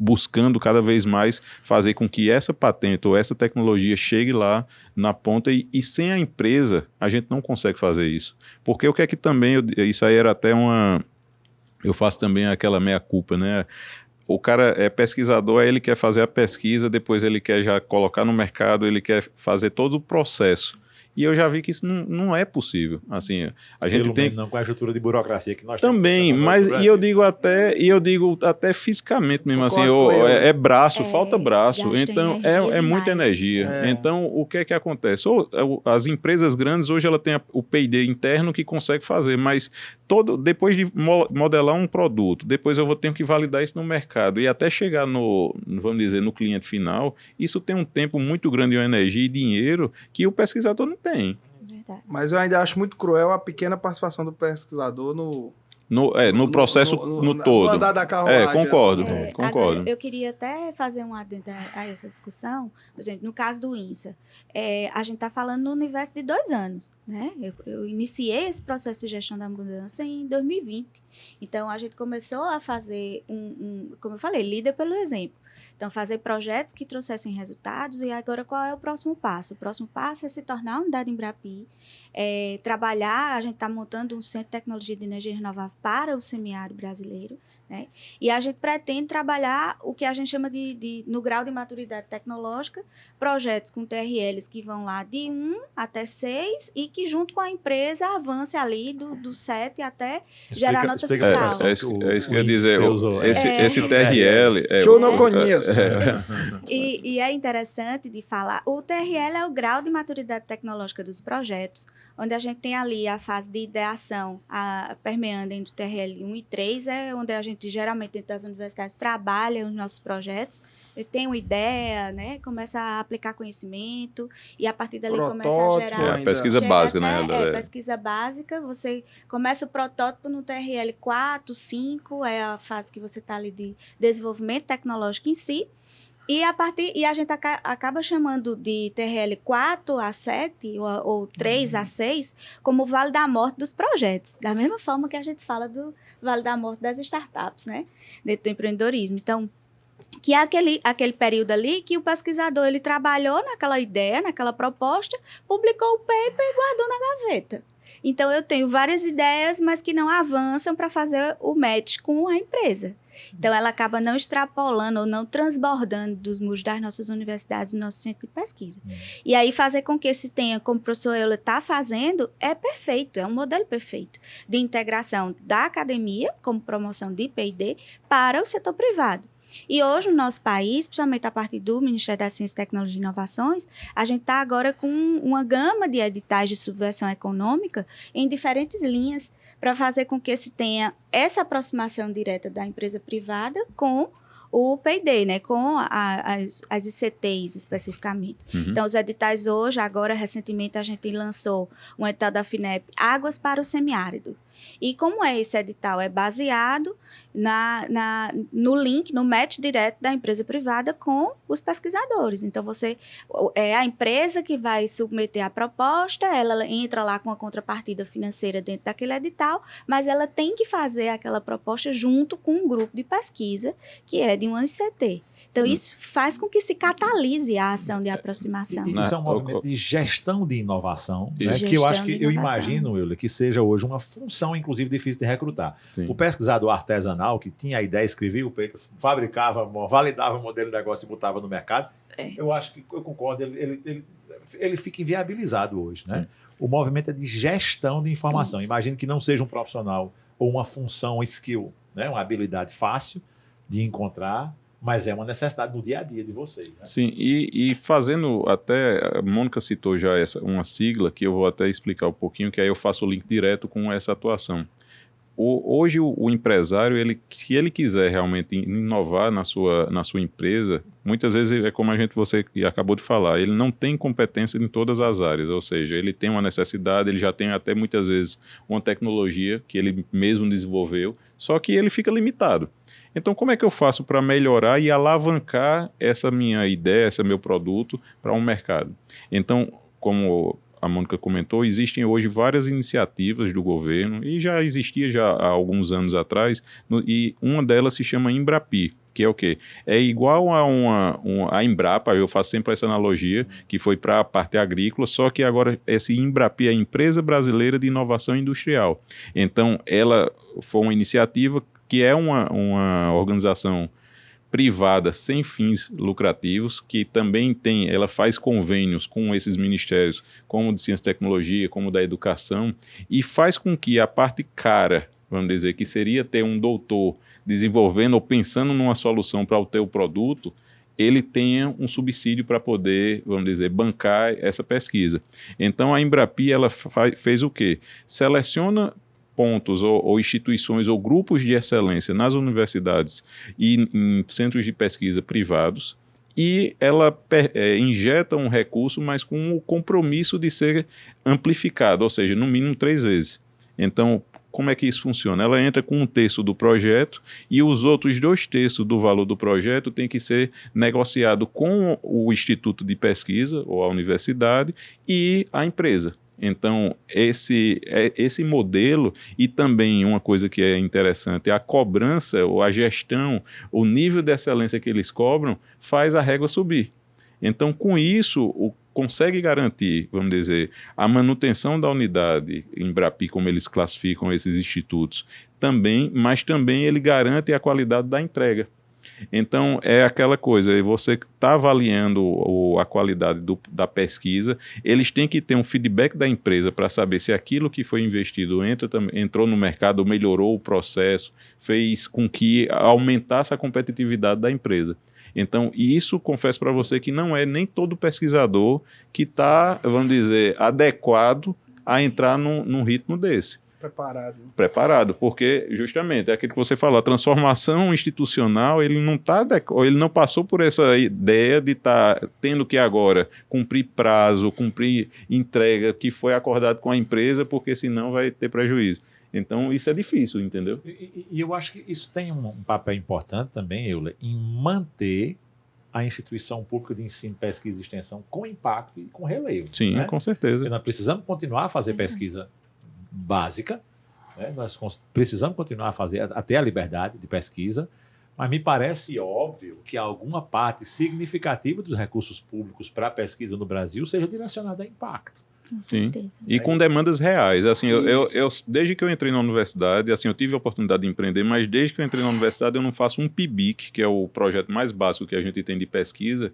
Speaker 4: buscando cada vez mais fazer com que essa patente ou essa tecnologia chegue lá na ponta e sem a empresa a gente não consegue fazer isso. Porque o que é que também, isso aí era até eu faço também aquela meia-culpa, né? O cara é pesquisador, aí ele quer fazer a pesquisa, depois ele quer já colocar no mercado, ele quer fazer todo o processo. E eu já vi que isso não é possível. Assim, a gente
Speaker 3: Pelo
Speaker 4: tem
Speaker 3: menos não com a estrutura de burocracia que nós
Speaker 4: também,
Speaker 3: temos.
Speaker 4: mas eu digo até fisicamente mesmo, assim, é braço, falta braço,
Speaker 5: gasta
Speaker 4: então
Speaker 5: energia
Speaker 4: é muita
Speaker 5: demais.
Speaker 4: energia. Então, o que é que acontece? As empresas grandes, hoje, ela tem o P&D interno que consegue fazer, mas depois de modelar um produto, depois eu vou ter que validar isso no mercado, e até chegar vamos dizer, no cliente final, isso tem um tempo muito grande, uma energia e dinheiro que o pesquisador não tem.
Speaker 5: Verdade.
Speaker 6: Mas eu ainda acho muito cruel a pequena participação do pesquisador
Speaker 4: No processo no todo.
Speaker 6: No andar da carruagem.
Speaker 4: Concordo.
Speaker 5: Agora, eu queria até fazer um adendo a essa discussão. Por exemplo, no caso do INSA, a gente está falando no universo de 2 anos. Né? Eu iniciei esse processo de gestão da mudança em 2020. Então, a gente começou a fazer como eu falei, líder pelo exemplo. Então, fazer projetos que trouxessem resultados. E agora, qual é o próximo passo? O próximo passo é se tornar unidade Embrapi, trabalhar, a gente está montando um centro de tecnologia de energia renovável para o semiárido brasileiro, né? E a gente pretende trabalhar o que a gente chama no grau de maturidade tecnológica, projetos com TRLs que vão lá de 1 até 6 e que junto com a empresa avance ali do 7 até gerar nota fiscal.
Speaker 4: É isso que eu ia dizer. Esse TRL...
Speaker 6: Eu não conheço.
Speaker 5: E é interessante de falar, o TRL é o grau de maturidade tecnológica dos projetos, onde a gente tem ali a fase de ideação, permeando entre o TRL 1 e 3, é onde a gente geralmente dentro das universidades trabalha os nossos projetos, tem uma ideia, né, começa a aplicar conhecimento e a partir dali começa a gerar...
Speaker 4: pesquisa básica, né?
Speaker 5: Pesquisa básica, você começa o protótipo no TRL 4, 5, é a fase que você está ali de desenvolvimento tecnológico em si, e a gente acaba chamando de TRL 4 a 7 ou 3 a 6 como o vale da morte dos projetos. Da mesma forma que a gente fala do vale da morte das startups, né? Dentro do empreendedorismo. Então, que é aquele período ali que o pesquisador ele trabalhou naquela ideia, naquela proposta, publicou o paper e guardou na gaveta. Então, eu tenho várias ideias, mas que não avançam para fazer o match com a empresa. Então, ela acaba não extrapolando ou não transbordando dos muros das nossas universidades, do nosso centro de pesquisa. E aí, fazer com que se tenha, como o professor Euler está fazendo, é perfeito, é um modelo perfeito de integração da academia, como promoção de P&D, para o setor privado. E hoje, no nosso país, principalmente a partir do Ministério da Ciência, Tecnologia e Inovações, a gente está agora com uma gama de editais de subvenção econômica em diferentes linhas, para fazer com que se tenha essa aproximação direta da empresa privada com o P&D, né, com as ICTs especificamente. Então, os editais hoje, agora, recentemente, a gente lançou um edital da FINEP, Águas para o Semiárido. E como esse edital é baseado no link, no match direto da empresa privada com os pesquisadores. Então, é a empresa que vai submeter a proposta, ela entra lá com a contrapartida financeira dentro daquele edital, mas ela tem que fazer aquela proposta junto com um grupo de pesquisa que é de um ICT. Então, isso faz com que se catalise a ação de aproximação.
Speaker 3: Isso é um movimento de gestão de inovação, né? Que eu acho que eu imagino, Euler, que seja hoje uma função, inclusive, difícil de recrutar. Sim. O pesquisador artesanal que tinha a ideia, escrevia o paper, fabricava, validava o modelo de negócio e botava no mercado, eu acho que, eu concordo, ele fica inviabilizado hoje, né? O movimento é de gestão de informação. Imagino que não seja um profissional ou uma função, um skill, né? Uma habilidade fácil de encontrar, mas é uma necessidade no dia a dia de vocês. Né?
Speaker 4: Sim, e fazendo até, a Mônica citou já uma sigla que eu vou até explicar um pouquinho, que aí eu faço o link direto com essa atuação. Hoje o empresário, se ele quiser realmente inovar na sua empresa, muitas vezes é como você acabou de falar, ele não tem competência em todas as áreas, ou seja, ele tem uma necessidade, ele já tem até muitas vezes uma tecnologia que ele mesmo desenvolveu, só que ele fica limitado. Então, como é que eu faço para melhorar e alavancar essa minha ideia, esse meu produto para um mercado? Então, como a Mônica comentou, existem hoje várias iniciativas do governo, e já existia há alguns anos atrás, e uma delas se chama Embrapi, que é o quê? É igual a Embrapa, eu faço sempre essa analogia, que foi para a parte agrícola, só que agora esse Embrapi é a Empresa Brasileira de Inovação Industrial. Então, ela foi uma iniciativa que é uma organização privada sem fins lucrativos, que também ela faz convênios com esses ministérios, como de ciência e tecnologia, como da educação, e faz com que a parte cara, vamos dizer, que seria ter um doutor desenvolvendo ou pensando numa solução para o teu produto, ele tenha um subsídio para poder, vamos dizer, bancar essa pesquisa. Então, a Embrapi, ela fez o quê? Seleciona pontos ou instituições ou grupos de excelência nas universidades e em centros de pesquisa privados, e ela injeta um recurso, mas com o compromisso de ser amplificado, ou seja, no mínimo 3 vezes. Então, como é que isso funciona? Ela entra com 1/3 do projeto e os outros 2/3 do valor do projeto tem que ser negociado com o instituto de pesquisa ou a universidade e a empresa. Então, esse modelo, e também uma coisa que é interessante, a cobrança ou a gestão, o nível de excelência que eles cobram, faz a régua subir. Então, com isso, consegue garantir, vamos dizer, a manutenção da unidade Embrapi, como eles classificam esses institutos, também, mas também ele garante a qualidade da entrega. Então, é aquela coisa, você está avaliando a qualidade da pesquisa, eles têm que ter um feedback da empresa para saber se aquilo que foi investido entrou no mercado, melhorou o processo, fez com que aumentasse a competitividade da empresa. Então, isso, confesso para você, que não é nem todo pesquisador que está, vamos dizer, adequado a entrar num ritmo desse. Preparado, porque justamente é aquilo que você falou, a transformação institucional, ele não passou por essa ideia de estar tendo que agora cumprir prazo, cumprir entrega que foi acordado com a empresa, porque senão vai ter prejuízo. Então, isso é difícil, entendeu?
Speaker 3: E eu acho que isso tem um papel importante também, Euler, em manter a instituição pública de ensino, pesquisa e extensão com impacto e com relevo.
Speaker 4: Sim,
Speaker 3: né?
Speaker 4: Com certeza.
Speaker 3: Porque nós precisamos continuar a fazer pesquisa básica, né? Nós precisamos continuar a ter a liberdade de pesquisa, mas me parece óbvio que alguma parte significativa dos recursos públicos para a pesquisa no Brasil seja direcionada a impacto.
Speaker 5: Com certeza.
Speaker 4: E com demandas reais. Assim, eu, desde que eu entrei na universidade, assim, eu tive a oportunidade de empreender, mas desde que eu entrei na universidade eu não faço um PIBIC, que é o projeto mais básico que a gente tem de pesquisa,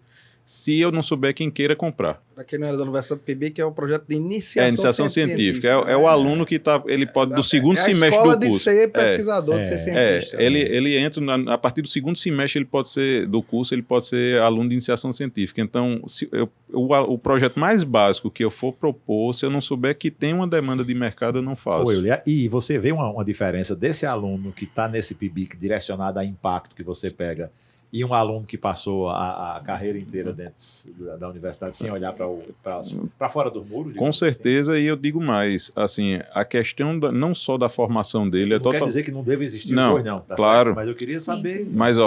Speaker 4: se eu não souber quem queira comprar.
Speaker 6: Para quem não era da universidade, o PIBIC é o projeto de iniciação científica.
Speaker 4: É o aluno que ele pode do segundo semestre do curso.
Speaker 6: A escola de ser pesquisador, de ser cientista.
Speaker 4: Ele entra, a partir do segundo semestre ele pode ser, do curso, ele pode ser aluno de iniciação científica. Então, o projeto mais básico que eu for propor, se eu não souber que tem uma demanda de mercado, eu não faço.
Speaker 3: E você vê uma diferença desse aluno que está nesse PIBIC direcionado a impacto que você pega e um aluno que passou a carreira inteira dentro da universidade sem olhar para fora dos muros?
Speaker 4: Com certeza, assim. E eu digo mais, assim, a questão não só da formação dele...
Speaker 3: Não quer dizer que não deve existir
Speaker 4: não,
Speaker 3: tá
Speaker 4: claro.
Speaker 3: Certo? Mas eu queria saber...
Speaker 5: Sim.
Speaker 4: Mas,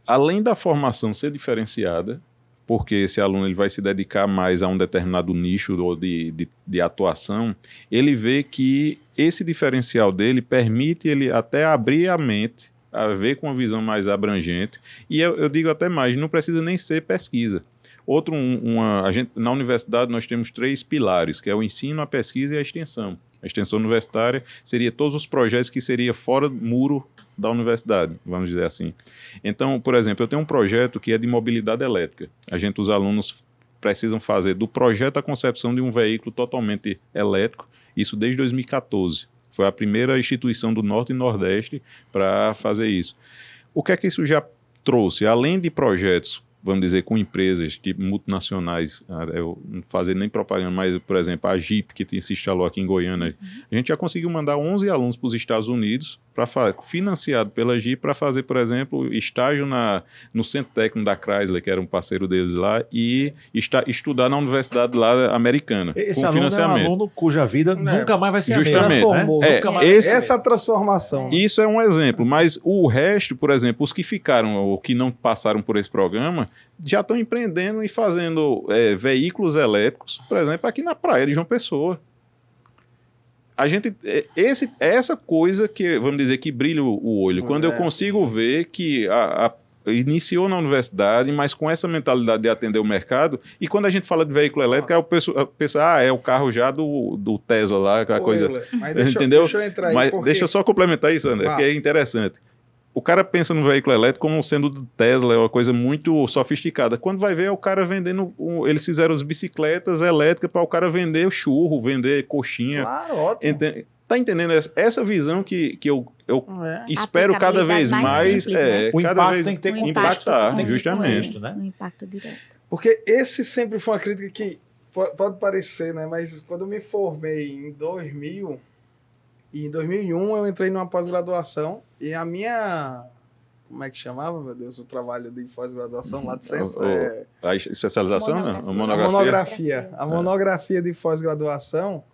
Speaker 4: além da formação ser diferenciada, porque esse aluno ele vai se dedicar mais a um determinado nicho ou de atuação, ele vê que esse diferencial dele permite ele até abrir a mente, a ver com uma visão mais abrangente, e eu digo até mais, não precisa nem ser pesquisa. Na universidade nós temos 3 pilares, que é o ensino, a pesquisa e a extensão. A extensão universitária seria todos os projetos que seria fora do muro da universidade, vamos dizer assim. Então, por exemplo, eu tenho um projeto que é de mobilidade elétrica. Os alunos precisam fazer do projeto a concepção de um veículo totalmente elétrico, isso desde 2014. Foi a primeira instituição do Norte e Nordeste para fazer isso. O que é que isso já trouxe? Além de projetos, vamos dizer, com empresas tipo multinacionais, eu não fazer nem propaganda, mas, por exemplo, a Jeep, que se instalou aqui em Goiânia, a gente já conseguiu mandar 11 alunos para os Estados Unidos, financiado pela Jeep, para fazer, por exemplo, estágio no Centro Técnico da Chrysler, que era um parceiro deles lá, e estudar na universidade lá americana.
Speaker 3: Esse
Speaker 4: com
Speaker 3: aluno
Speaker 4: financiamento.
Speaker 3: É um aluno cuja vida nunca mais vai ser
Speaker 4: justamente,
Speaker 3: a mesma. Né?
Speaker 6: Essa transformação.
Speaker 4: Isso é um exemplo, mas o resto, por exemplo, os que ficaram ou que não passaram por esse programa, já estão empreendendo e fazendo veículos elétricos, por exemplo, aqui na praia de João Pessoa. Essa coisa que, vamos dizer, que brilha o olho. Quando eu consigo ver que iniciou na universidade, mas com essa mentalidade de atender o mercado, e quando a gente fala de veículo elétrico, aí o pessoal pensa, é o carro já do Tesla lá, aquela coisa.
Speaker 6: Mas
Speaker 4: entendeu?
Speaker 6: Deixa eu entrar aí.
Speaker 4: Mas deixa eu só complementar isso, André, porque é interessante. o cara pensa no veículo elétrico como sendo do Tesla, é uma coisa muito sofisticada. Quando vai ver, é o cara vendendo... eles fizeram as bicicletas elétricas para o cara vender churro, vender coxinha.
Speaker 6: Claro, ótimo.
Speaker 4: Tá entendendo? Essa visão que eu espero cada vez mais...
Speaker 5: simples, né?
Speaker 3: O
Speaker 4: cada
Speaker 3: impacto
Speaker 4: vez
Speaker 3: tem que ter
Speaker 4: impactar,
Speaker 3: tem que ter
Speaker 4: justamente.
Speaker 3: contexto, né?
Speaker 5: Um impacto direto.
Speaker 6: Porque esse sempre foi uma crítica que pode parecer, né? Mas quando eu me formei em 2000, e em 2001 eu entrei numa pós-graduação e a minha... Como é que chamava, meu Deus, o trabalho de pós-graduação lá de Censo?
Speaker 4: A especialização, né? A
Speaker 6: Monografia. A
Speaker 5: É.
Speaker 6: monografia de pós-graduação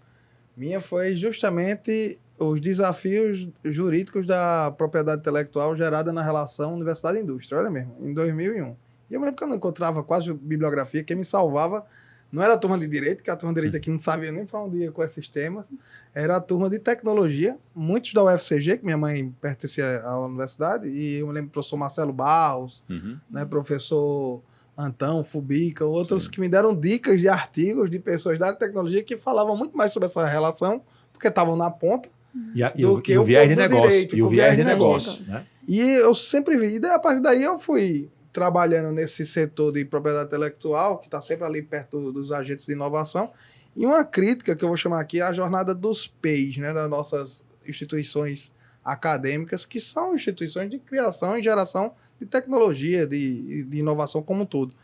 Speaker 6: minha foi justamente os desafios jurídicos da propriedade intelectual gerada na relação universidade-indústria. Olha mesmo, em 2001. E eu me lembro que eu não encontrava quase bibliografia. Quem me salvava não era a turma de Direito, que a turma de Direito aqui não sabia nem para onde ia com esses temas. Era a turma de Tecnologia, muitos da UFCG, que minha mãe pertencia à universidade, e eu me lembro do professor Marcelo Barros, né, professor Antão, Fubica, outros que me deram dicas de artigos de pessoas da área de tecnologia que falavam muito mais sobre essa relação, porque estavam na ponta,
Speaker 3: E o viés de negócio.
Speaker 6: direito,
Speaker 3: E o
Speaker 6: com
Speaker 3: viés de
Speaker 6: viés de
Speaker 3: negócio.
Speaker 5: negócio.
Speaker 3: Né?
Speaker 6: e eu sempre vi. E a partir daí eu fui trabalhando nesse setor de propriedade intelectual, que está sempre ali perto dos agentes de inovação. E uma crítica que eu vou chamar aqui é a jornada dos PEIs, né, das nossas instituições acadêmicas, que são instituições de criação e geração de tecnologia, de inovação como um todo.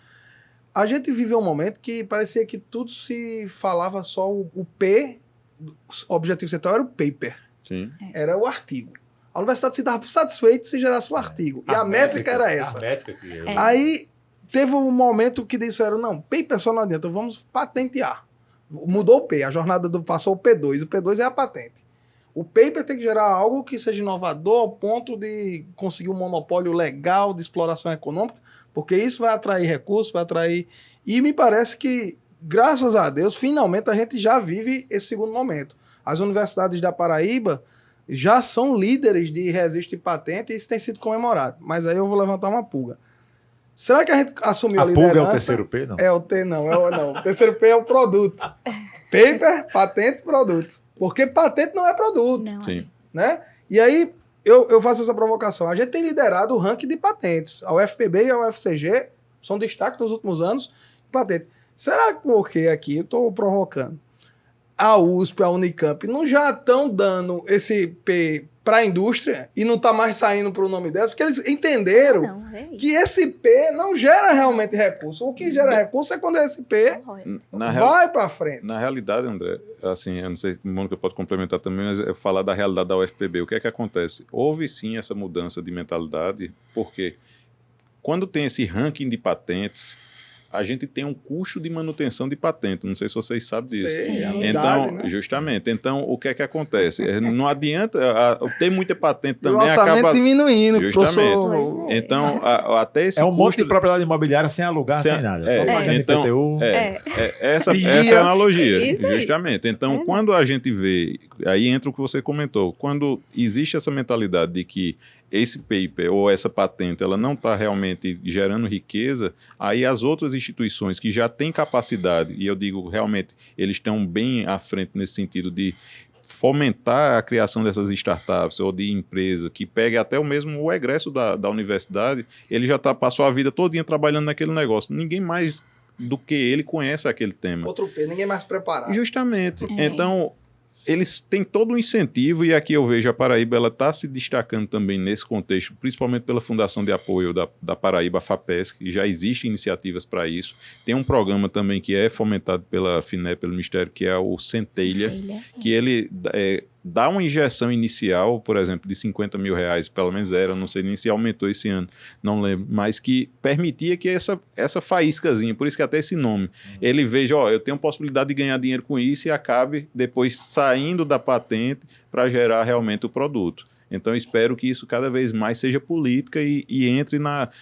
Speaker 6: A gente viveu um momento que parecia que tudo se falava só o P, o objetivo central era o paper,
Speaker 4: Sim.
Speaker 6: era o artigo. A universidade se dava satisfeita se gerasse o artigo. E a métrica era essa.
Speaker 3: A métrica que
Speaker 6: Aí teve um momento que disseram, não, paper só não adianta, vamos patentear. Mudou o P, a jornada passou o P2. O P2 é a patente. O paper tem que gerar algo que seja inovador ao ponto de conseguir um monopólio legal de exploração econômica, porque isso vai atrair recursos, vai atrair... E me parece que, graças a Deus, finalmente a gente já vive esse segundo momento. As universidades da Paraíba já são líderes de registro de patente e isso tem sido comemorado. Mas aí eu vou levantar uma pulga. Será que a gente assumiu a liderança?
Speaker 3: A pulga é o terceiro P, não?
Speaker 6: É o T, não. O terceiro P é o produto. Paper, patente, produto. Porque patente não é produto,
Speaker 5: Não.
Speaker 4: Sim.
Speaker 6: né? E aí eu faço essa provocação. A gente tem liderado o ranking de patentes. A UFPB e a UFCG são destaques nos últimos anos de patente. Será que porque aqui eu estou provocando? A USP, a Unicamp, não já estão dando esse P para a indústria e não está mais saindo para o nome delas? Porque eles entenderam
Speaker 5: Não, é isso.
Speaker 6: que esse P não gera realmente recurso. O que gera recurso é quando esse P vai para frente.
Speaker 4: Na realidade, André, assim, eu não sei, Mônica pode complementar também, mas eu falar da realidade da UFPB, o que é que acontece? Houve sim essa mudança de mentalidade, porque quando tem esse ranking de patentes, a gente tem um custo de manutenção de patente. Não sei se vocês sabem disso.
Speaker 6: Sei,
Speaker 5: Sim.
Speaker 4: Então,
Speaker 6: né?
Speaker 4: justamente. Então, o que é que acontece? Não adianta ter muita patente
Speaker 6: E o
Speaker 4: também
Speaker 6: orçamento
Speaker 4: acaba
Speaker 6: diminuindo,
Speaker 4: Justamente.
Speaker 6: professor.
Speaker 5: Pois é.
Speaker 4: Então, até esse
Speaker 3: É um monte
Speaker 4: custo
Speaker 3: de propriedade imobiliária sem alugar, sem nada. Só pagando
Speaker 4: então,
Speaker 3: IPTU.
Speaker 4: essa
Speaker 6: Vigia.
Speaker 4: é a analogia,
Speaker 5: Isso aí.
Speaker 4: justamente. Então,
Speaker 5: É.
Speaker 4: quando a gente vê, aí entra o que você comentou, quando existe essa mentalidade de que esse paper ou essa patente ela não está realmente gerando riqueza, aí as outras instituições que já têm capacidade, e eu digo realmente, eles estão bem à frente nesse sentido de fomentar a criação dessas startups ou de empresa que pegue até o mesmo o egresso da universidade, ele já passou a vida todinha trabalhando naquele negócio. Ninguém mais do que ele conhece aquele tema.
Speaker 6: Outro P, ninguém mais preparado.
Speaker 4: Justamente.
Speaker 5: É.
Speaker 4: Então, eles têm todo um incentivo, e aqui eu vejo a Paraíba, ela está se destacando também nesse contexto, principalmente pela Fundação de Apoio da Paraíba, a FAPESC, que já existem iniciativas para isso. Tem um programa também que é fomentado pela FINEP, pelo Ministério, que é o Centelha, que ele dá uma injeção inicial, por exemplo, de R$50 mil, pelo menos era, não sei nem se aumentou esse ano, não lembro, mas que permitia que essa faíscazinha, por isso que até esse nome, ele veja, eu tenho possibilidade de ganhar dinheiro com isso e acabe depois saindo da patente para gerar realmente o produto. Então, eu espero que isso cada vez mais seja política e entre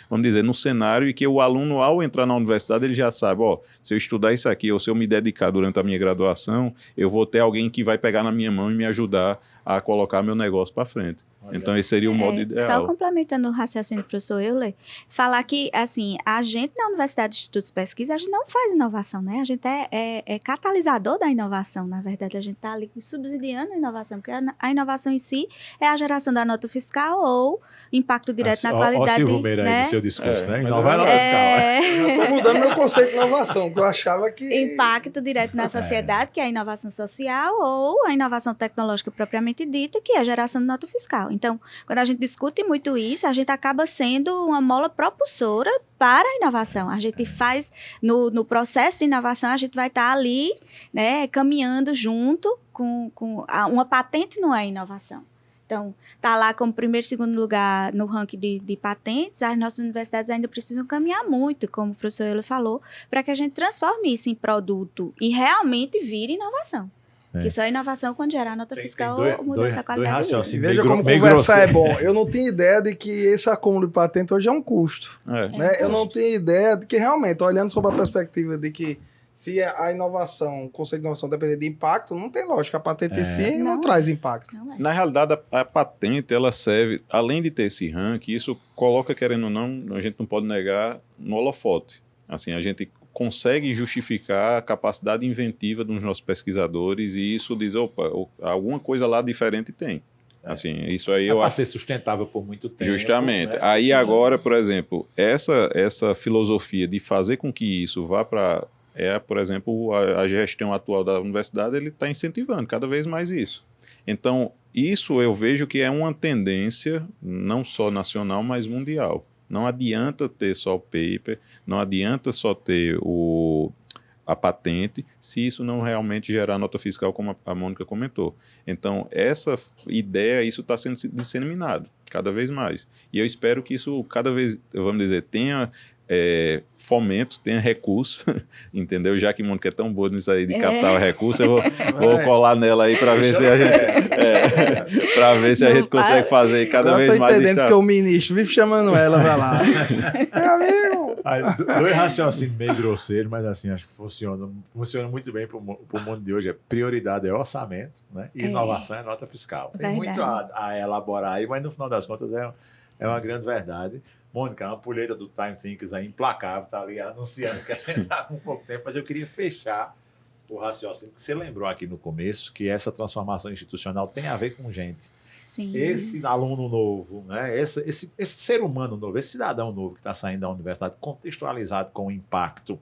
Speaker 4: vamos dizer, no cenário, e que o aluno, ao entrar na universidade, ele já sabe, se eu estudar isso aqui, ou se eu me dedicar durante a minha graduação, eu vou ter alguém que vai pegar na minha mão e me ajudar a colocar meu negócio para frente. Então, esse seria o modo ideal.
Speaker 5: Só complementando o raciocínio do professor Euler, falar que, assim, a gente na Universidade de Institutos de Pesquisa, a gente não faz inovação, né? A gente é catalisador da inovação, na verdade. A gente está ali subsidiando a inovação, porque a inovação em si é a geração da nota fiscal ou impacto direto na qualidade.
Speaker 3: Ó, Silvio Meira aí
Speaker 5: né?
Speaker 3: do seu discurso, né?
Speaker 4: mas
Speaker 3: Inovar é nota fiscal.
Speaker 6: Eu já tô mudando meu conceito de inovação, que eu achava que...
Speaker 5: Impacto direto na sociedade, que é a inovação social, ou a inovação tecnológica propriamente dita, que é a geração de nota fiscal. Então, quando a gente discute muito isso, a gente acaba sendo uma mola propulsora para a inovação. A gente faz, no processo de inovação, a gente vai estar ali, né, caminhando junto com uma patente não é inovação. Então, está lá como primeiro e segundo lugar no ranking de patentes, as nossas universidades ainda precisam caminhar muito, como o professor Euler falou, para que a gente transforme isso em produto e realmente vire inovação. Que só é inovação quando gerar nota fiscal ou muda essa qualidade de vida.
Speaker 6: Veja como conversar é bom. Eu não tinha ideia de que esse acúmulo de patente hoje é um custo. Né? Eu não tinha ideia de que realmente, olhando sob a perspectiva de que se a inovação, o conceito de inovação depender de impacto, não tem lógica. A patente em si não traz impacto.
Speaker 5: Não é.
Speaker 4: Na realidade, a patente, ela serve, além de ter esse ranking, isso coloca, querendo ou não, a gente não pode negar, no holofote. Assim, a gente consegue justificar a capacidade inventiva dos nossos pesquisadores e isso diz, opa, alguma coisa lá diferente tem. Assim, isso aí eu
Speaker 3: acho ser sustentável por muito tempo.
Speaker 4: Justamente.
Speaker 3: Né?
Speaker 4: Aí agora, por exemplo, essa filosofia de fazer com que isso vá para... por exemplo, a gestão atual da universidade, ele está incentivando cada vez mais isso. Então, isso eu vejo que é uma tendência, não só nacional, mas mundial. Não adianta ter só o paper, não adianta só ter a patente, se isso não realmente gerar nota fiscal, como a Mônica comentou. Então, essa ideia, isso está sendo disseminado cada vez mais. E eu espero que isso cada vez, vamos dizer, tenha fomento, tenha recurso, entendeu? Já que a Mônica é tão boa nisso aí de captar recurso, eu vou colar nela aí para ver se a gente para ver se a gente consegue fazer cada vez mais.
Speaker 6: Eu tô entendendo que o ministro vive chamando ela para lá. Amigo!
Speaker 3: Dois raciocínios meio grosseiros, mas assim, acho que funciona muito bem para o mundo de hoje. Prioridade é orçamento, né? E inovação é nota fiscal. Tem muito a elaborar aí, mas no final das contas é uma grande verdade. Mônica, uma polheta do Time Thinkers aí, implacável, tá ali anunciando que a gente está com pouco tempo, mas eu queria fechar o raciocínio, que você lembrou aqui no começo, que essa transformação institucional tem a ver com gente.
Speaker 5: Sim.
Speaker 3: Esse aluno novo, né? esse ser humano novo, esse cidadão novo que está saindo da universidade, contextualizado com o impacto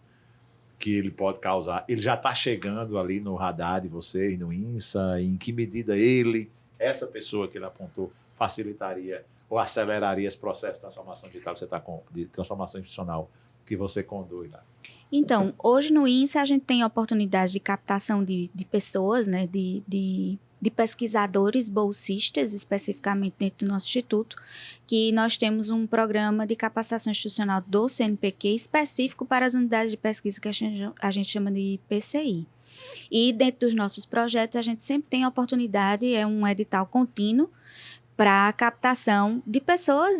Speaker 3: que ele pode causar, ele já está chegando ali no radar de vocês, no INSA, em que medida ele, essa pessoa que ele apontou, facilitaria ou aceleraria esse processo de transformação digital que você está com, de transformação institucional que você conduz lá?
Speaker 5: Então, hoje no INSA a gente tem a oportunidade de captação de pessoas, né, de pesquisadores bolsistas, especificamente dentro do nosso instituto, que nós temos um programa de capacitação institucional do CNPq específico para as unidades de pesquisa que a gente chama de PCI. E dentro dos nossos projetos a gente sempre tem a oportunidade, é um edital contínuo, para a captação de pessoas,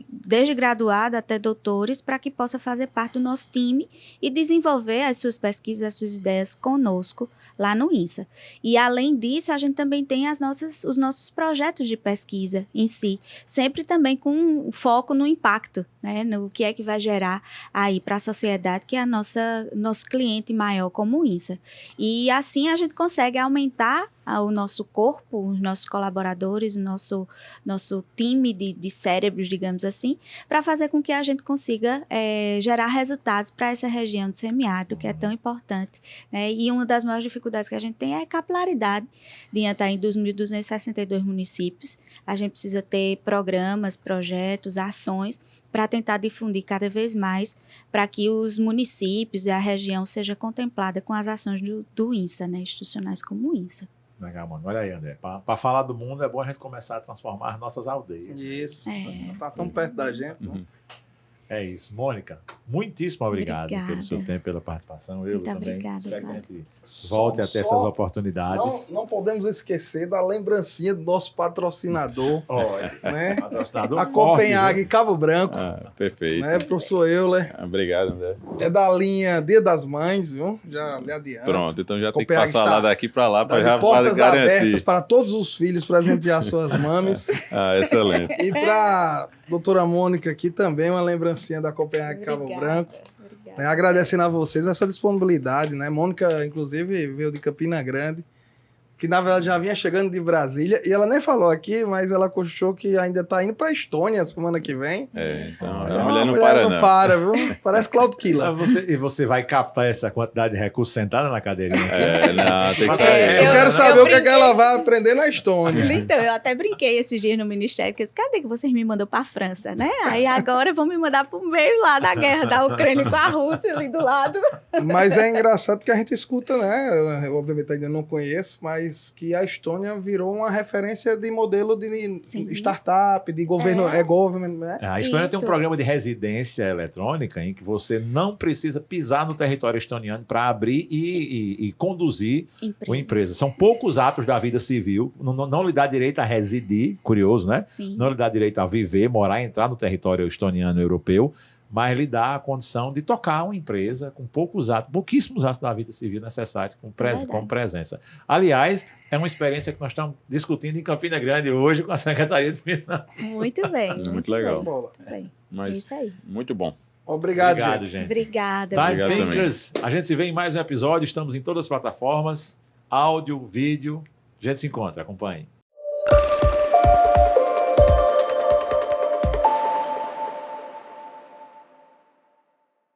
Speaker 5: desde graduado até doutores, para que possa fazer parte do nosso time e desenvolver as suas pesquisas, as suas ideias conosco lá no INSA. E, além disso, a gente também tem os nossos projetos de pesquisa em si, sempre também com foco no impacto, né, no que é que vai gerar aí para a sociedade, que é nosso cliente maior como o INSA. E, assim, a gente consegue aumentar o nosso corpo, os nossos colaboradores, o nosso time de cérebros, digamos assim, para fazer com que a gente consiga gerar resultados para essa região do semiárido, que é tão importante, né? E uma das maiores dificuldades que a gente tem é a capilaridade. Diante aí dos 1.262 municípios, a gente precisa ter programas, projetos, ações para tentar difundir cada vez mais para que os municípios e a região seja contemplada com as ações do INSA, né? Institucionais como o INSA.
Speaker 3: Legal, mano. Olha aí, André. Para falar do mundo, é bom a gente começar a transformar as nossas aldeias.
Speaker 6: Isso. Tá tão perto da gente.
Speaker 4: Uhum.
Speaker 3: É isso. Mônica, muitíssimo obrigado
Speaker 5: Obrigada.
Speaker 3: pelo seu tempo, pela participação. Eu
Speaker 5: Muito
Speaker 3: também
Speaker 5: obrigada,
Speaker 3: espero que a
Speaker 5: Cláudio.
Speaker 3: gente volte a ter essas oportunidades.
Speaker 6: Não podemos esquecer da lembrancinha do nosso patrocinador,
Speaker 3: Olha,
Speaker 6: né?
Speaker 3: patrocinador
Speaker 6: A
Speaker 3: forte,
Speaker 6: Copenhague Cabo Branco,
Speaker 4: Perfeito.
Speaker 6: né, professor Euler?
Speaker 4: Obrigado, André.
Speaker 6: É da linha Dia das Mães, viu? Já lhe adianto.
Speaker 4: Pronto, então já tem que
Speaker 6: Copenhague
Speaker 4: passar
Speaker 6: está-
Speaker 4: lá daqui para lá
Speaker 6: Tá
Speaker 4: para já
Speaker 6: de portas
Speaker 4: garantir.
Speaker 6: abertas para todos os filhos presentear suas mames.
Speaker 4: Excelente.
Speaker 6: E para doutora Mônica aqui também uma lembrancinha da Copenhague Cabo Branco.
Speaker 5: Obrigada.
Speaker 6: Né? Agradecendo a vocês essa disponibilidade, né? Mônica, inclusive, veio de Campina Grande, que na verdade já vinha chegando de Brasília, e ela nem falou aqui, mas ela cochou que ainda está indo para a Estônia semana que vem.
Speaker 4: Então,
Speaker 3: Então,
Speaker 4: a mulher não para,
Speaker 6: não
Speaker 4: não.
Speaker 6: para, viu? Parece Cloud Killer.
Speaker 3: E você vai captar essa quantidade de recursos sentada na cadeirinha?
Speaker 4: Não, tem que
Speaker 3: É,
Speaker 4: sair.
Speaker 6: Eu quero
Speaker 5: eu
Speaker 6: saber o que, é que
Speaker 5: brinquei.
Speaker 6: ela vai aprender na Estônia.
Speaker 5: Então, eu até brinquei esses dias no Ministério, que eu disse, cadê que vocês me mandam para a França, né? Aí agora vão me mandar para o meio lá da guerra da Ucrânia com a Rússia ali do lado.
Speaker 6: Mas é engraçado porque a gente escuta, né? Eu, obviamente ainda não conheço, mas que a Estônia virou uma referência de modelo de
Speaker 5: Sim.
Speaker 6: startup, de governo, government, né?
Speaker 3: A Estônia tem um
Speaker 5: Isso.
Speaker 3: programa de residência eletrônica em que você não precisa pisar no território estoniano para abrir e conduzir uma empresa. São poucos atos da vida civil, não lhe dá direito a residir, curioso, né?
Speaker 5: Sim.
Speaker 3: Não lhe dá direito a viver, morar, entrar no território estoniano europeu, mas lhe dá a condição de tocar uma empresa com pouquíssimos atos da vida civil necessários
Speaker 5: verdade.
Speaker 3: como presença. Aliás, é uma experiência que nós estamos discutindo em Campina Grande hoje com a Secretaria de Finanças.
Speaker 5: Muito bem.
Speaker 4: Muito legal.
Speaker 6: Bola.
Speaker 5: Muito bem. É
Speaker 4: Mas
Speaker 5: isso aí.
Speaker 4: muito bom.
Speaker 6: Obrigado, gente.
Speaker 3: gente.
Speaker 5: Obrigada.
Speaker 3: Time
Speaker 4: Obrigado também.
Speaker 3: Thinkers, a gente se vê em mais um episódio. Estamos em todas as plataformas, áudio, vídeo. A gente se encontra, acompanhe.